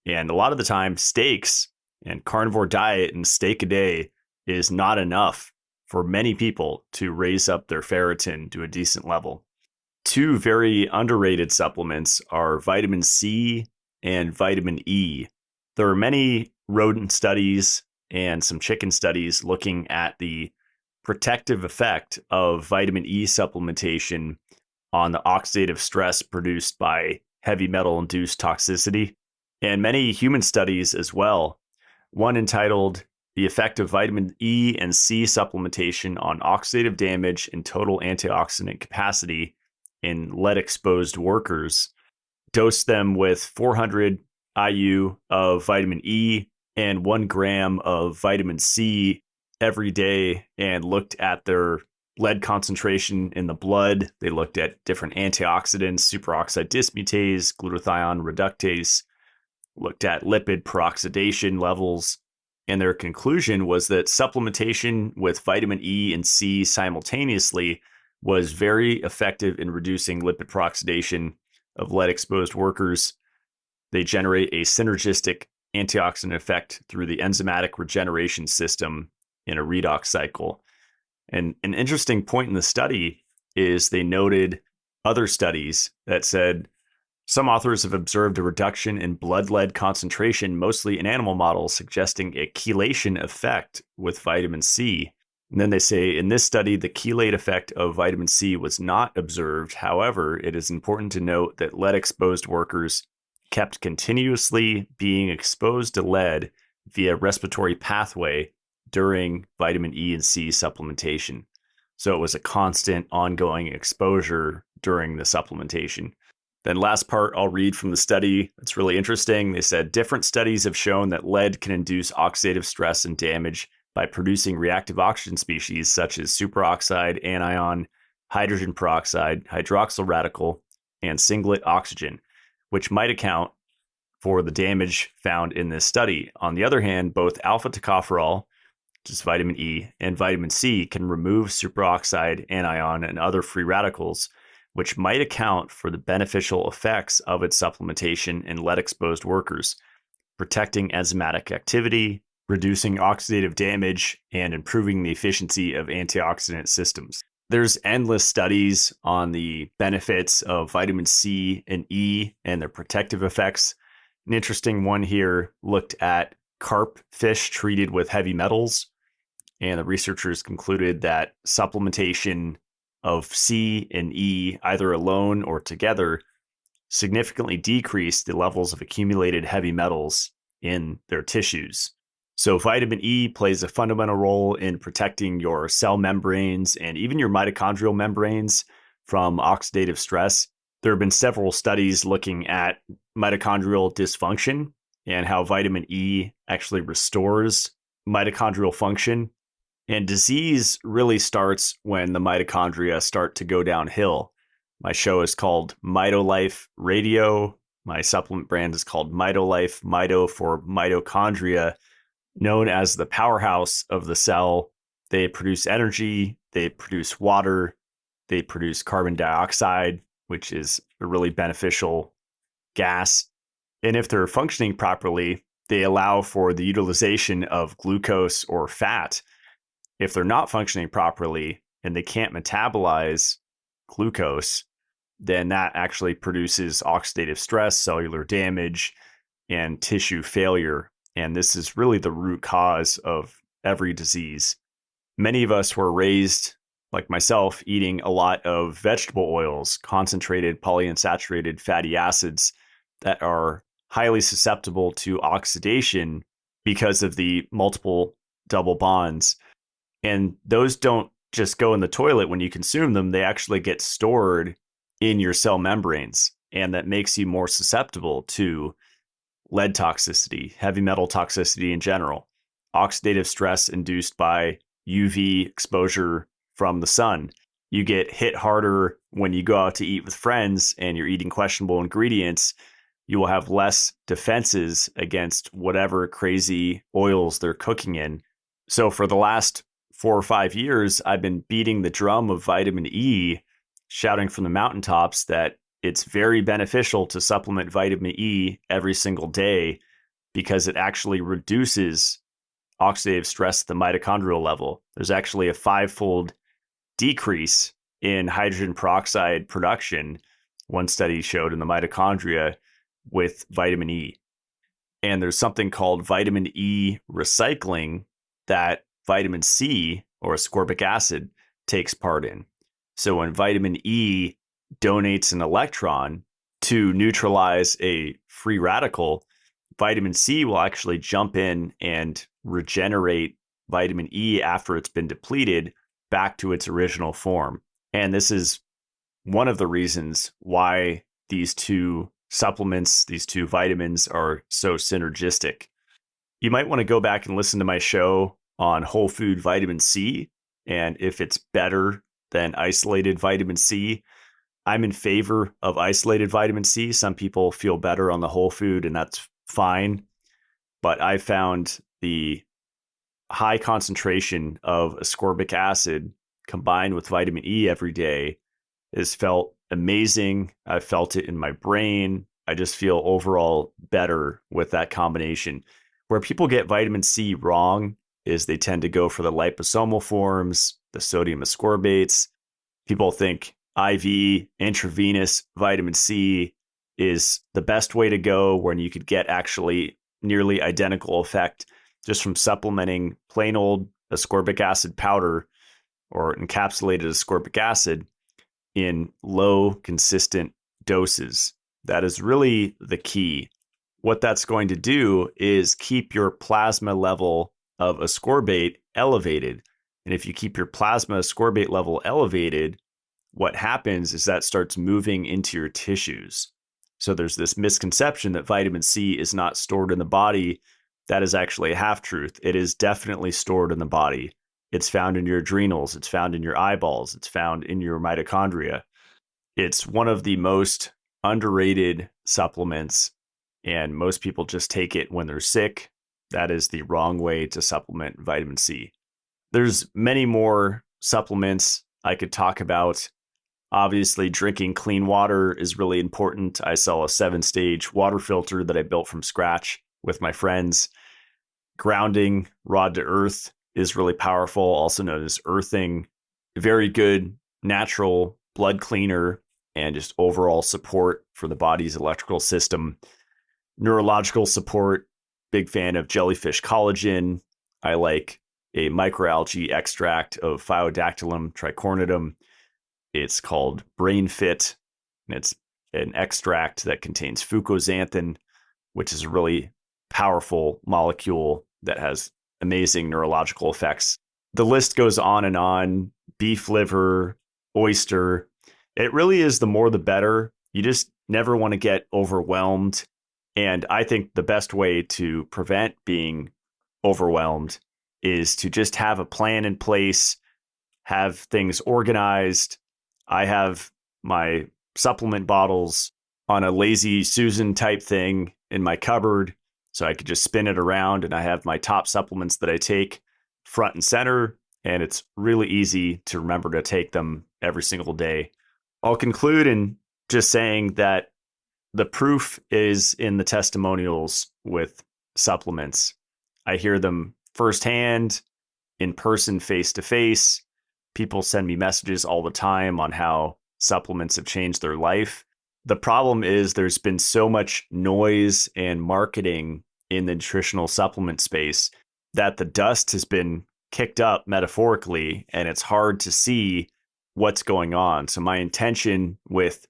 And a lot of the time, steaks and carnivore diet and steak a day is not enough for many people to raise up their ferritin to a decent level. Two very underrated supplements are vitamin C and vitamin E. There are many rodent studies and some chicken studies looking at the protective effect of vitamin E supplementation on the oxidative stress produced by heavy metal-induced toxicity, and many human studies as well. One entitled The Effect of Vitamin E and C Supplementation on Oxidative Damage and Total Antioxidant Capacity in Lead-Exposed Workers, dosed them with 400 IU of vitamin E and 1 gram of vitamin C every day, and looked at their lead concentration in the blood. They looked at different antioxidants, superoxide dismutase, glutathione reductase, looked at lipid peroxidation levels, and their conclusion was that supplementation with vitamin E and C simultaneously was very effective in reducing lipid peroxidation of lead-exposed workers. They generate a synergistic antioxidant effect through the enzymatic regeneration system in a redox cycle. And an interesting point in the study is they noted other studies that said some authors have observed a reduction in blood lead concentration, mostly in animal models, suggesting a chelation effect with vitamin C. And then they say, in this study, the chelate effect of vitamin C was not observed. However, it is important to note that lead-exposed workers kept continuously being exposed to lead via respiratory pathway during vitamin E and C supplementation. So it was a constant, ongoing exposure during the supplementation. Then last part I'll read from the study. It's really interesting. They said different studies have shown that lead can induce oxidative stress and damage by producing reactive oxygen species such as superoxide, anion, hydrogen peroxide, hydroxyl radical, and singlet oxygen, which might account for the damage found in this study. On the other hand, both alpha tocopherol, which is vitamin E, and vitamin C can remove superoxide, anion, and other free radicals, which might account for the beneficial effects of its supplementation in lead-exposed workers. protecting enzymatic activity, reducing oxidative damage, and improving the efficiency of antioxidant systems. There's endless studies on the benefits of vitamin C and E and their protective effects. An interesting one here looked at carp fish treated with heavy metals, and the researchers concluded that supplementation of C and E, either alone or together, significantly decreased the levels of accumulated heavy metals in their tissues. So vitamin E plays a fundamental role in protecting your cell membranes and even your mitochondrial membranes from oxidative stress. There have been several studies looking at mitochondrial dysfunction and how vitamin E actually restores mitochondrial function. And disease really starts when the mitochondria start to go downhill. My show is called Mitolife Radio. My supplement brand is called Mitolife, mito for mitochondria, known as the powerhouse of the cell. They produce energy, they produce water, they produce carbon dioxide, which is a really beneficial gas. And if they're functioning properly, they allow for the utilization of glucose or fat. If they're not functioning properly and they can't metabolize glucose, then that actually produces oxidative stress, cellular damage, and tissue failure. And this is really the root cause of every disease. Many of us were raised, like myself, eating a lot of vegetable oils, concentrated polyunsaturated fatty acids that are highly susceptible to oxidation because of the multiple double bonds. And those don't just go in the toilet when you consume them, they actually get stored in your cell membranes. And that makes you more susceptible to lead toxicity, heavy metal toxicity in general, oxidative stress induced by UV exposure from the sun. You get hit harder when you go out to eat with friends and you're eating questionable ingredients. You will have less defenses against whatever crazy oils they're cooking in. So for the last 4 or 5 years, I've been beating the drum of vitamin E, shouting from the mountaintops that it's very beneficial to supplement vitamin E every single day because it actually reduces oxidative stress at the mitochondrial level. There's actually a 5-fold decrease in hydrogen peroxide production, one study showed in the mitochondria, with vitamin E. And there's something called vitamin E recycling that vitamin C, or ascorbic acid, takes part in. So when vitamin E donates an electron to neutralize a free radical, vitamin C will actually jump in and regenerate vitamin E after it's been depleted back to its original form. And this is one of the reasons why these two supplements, these two vitamins, are so synergistic. You might want to go back and listen to my show on whole food vitamin C and if it's better than isolated vitamin C. I'm in favor of isolated vitamin C. Some people feel better on the whole food, and that's fine. But I found the high concentration of ascorbic acid combined with vitamin E every day has felt amazing. I've felt it in my brain. I just feel overall better with that combination. Where people get vitamin C wrong is they tend to go for the liposomal forms, the sodium ascorbates. People think IV, intravenous vitamin C is the best way to go when you could get actually nearly identical effect just from supplementing plain old ascorbic acid powder or encapsulated ascorbic acid in low, consistent doses. That is really the key. What that's going to do is keep your plasma level of ascorbate elevated. And if you keep your plasma ascorbate level elevated, what happens is that starts moving into your tissues. So there's this misconception that vitamin C is not stored in the body. That is actually a half-truth. It is definitely stored in the body. It's found in your adrenals. It's found in your eyeballs. It's found in your mitochondria. It's one of the most underrated supplements, and most people just take it when they're sick. That is the wrong way to supplement vitamin C. There's many more supplements I could talk about. Obviously, drinking clean water is really important. I sell a 7-stage water filter that I built from scratch. with my friends. Grounding, rod to earth is really powerful, also known as earthing. Very good natural blood cleaner and just overall support for the body's electrical system. Neurological support, big fan of jellyfish collagen. I like a microalgae extract of Phyodactylum tricornidum. It's called Brain Fit, and it's an extract that contains fucoxanthin, which is a really powerful molecule that has amazing neurological effects. The list goes on and on. Beef liver, oyster. It really is the more the better. You just never want to get overwhelmed. And I think the best way to prevent being overwhelmed is to just have a plan in place, have things organized. I have my supplement bottles on a lazy Susan type thing in my cupboard, so I could just spin it around, and I have my top supplements that I take front and center, and it's really easy to remember to take them every single day. I'll conclude in just saying that the proof is in the testimonials with supplements. I hear them firsthand, in person, face to face. People send me messages all the time on how supplements have changed their life. The problem is there's been so much noise and marketing in the nutritional supplement space that the dust has been kicked up metaphorically, and it's hard to see what's going on. So my intention with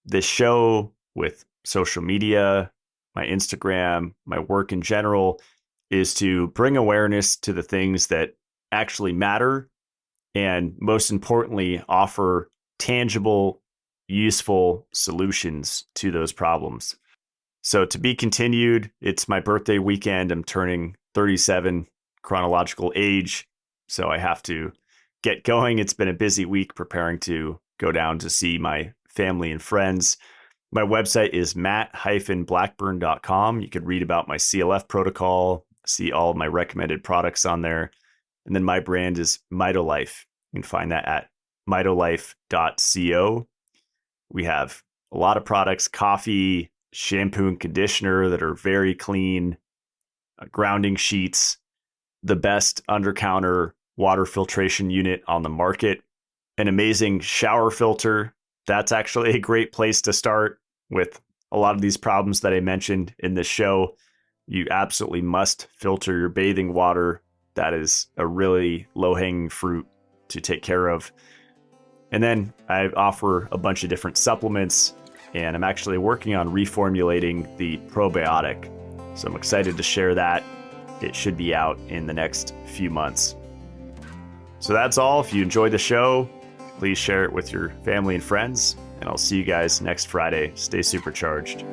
this show, with social media, my Instagram, my work in general, is to bring awareness to the things that actually matter, and most importantly, offer tangible, useful solutions to those problems. So to be continued, it's my birthday weekend. I'm turning 37 chronological age, so I have to get going. It's been a busy week preparing to go down to see my family and friends. My website is matt-blackburn.com. You could read about my CLF protocol, see all of my recommended products on there. And then my brand is Mitolife. You can find that at mitolife.co. We have a lot of products, coffee, shampoo and conditioner that are very clean, grounding sheets, the best under-counter water filtration unit on the market, an amazing shower filter. That's actually a great place to start with a lot of these problems that I mentioned in this show. You absolutely must filter your bathing water. That is a really low-hanging fruit to take care of. And then I offer a bunch of different supplements, and I'm actually working on reformulating the probiotic. So I'm excited to share that. It should be out in the next few months. So that's all. If you enjoyed the show, please share it with your family and friends, and I'll see you guys next Friday. Stay supercharged.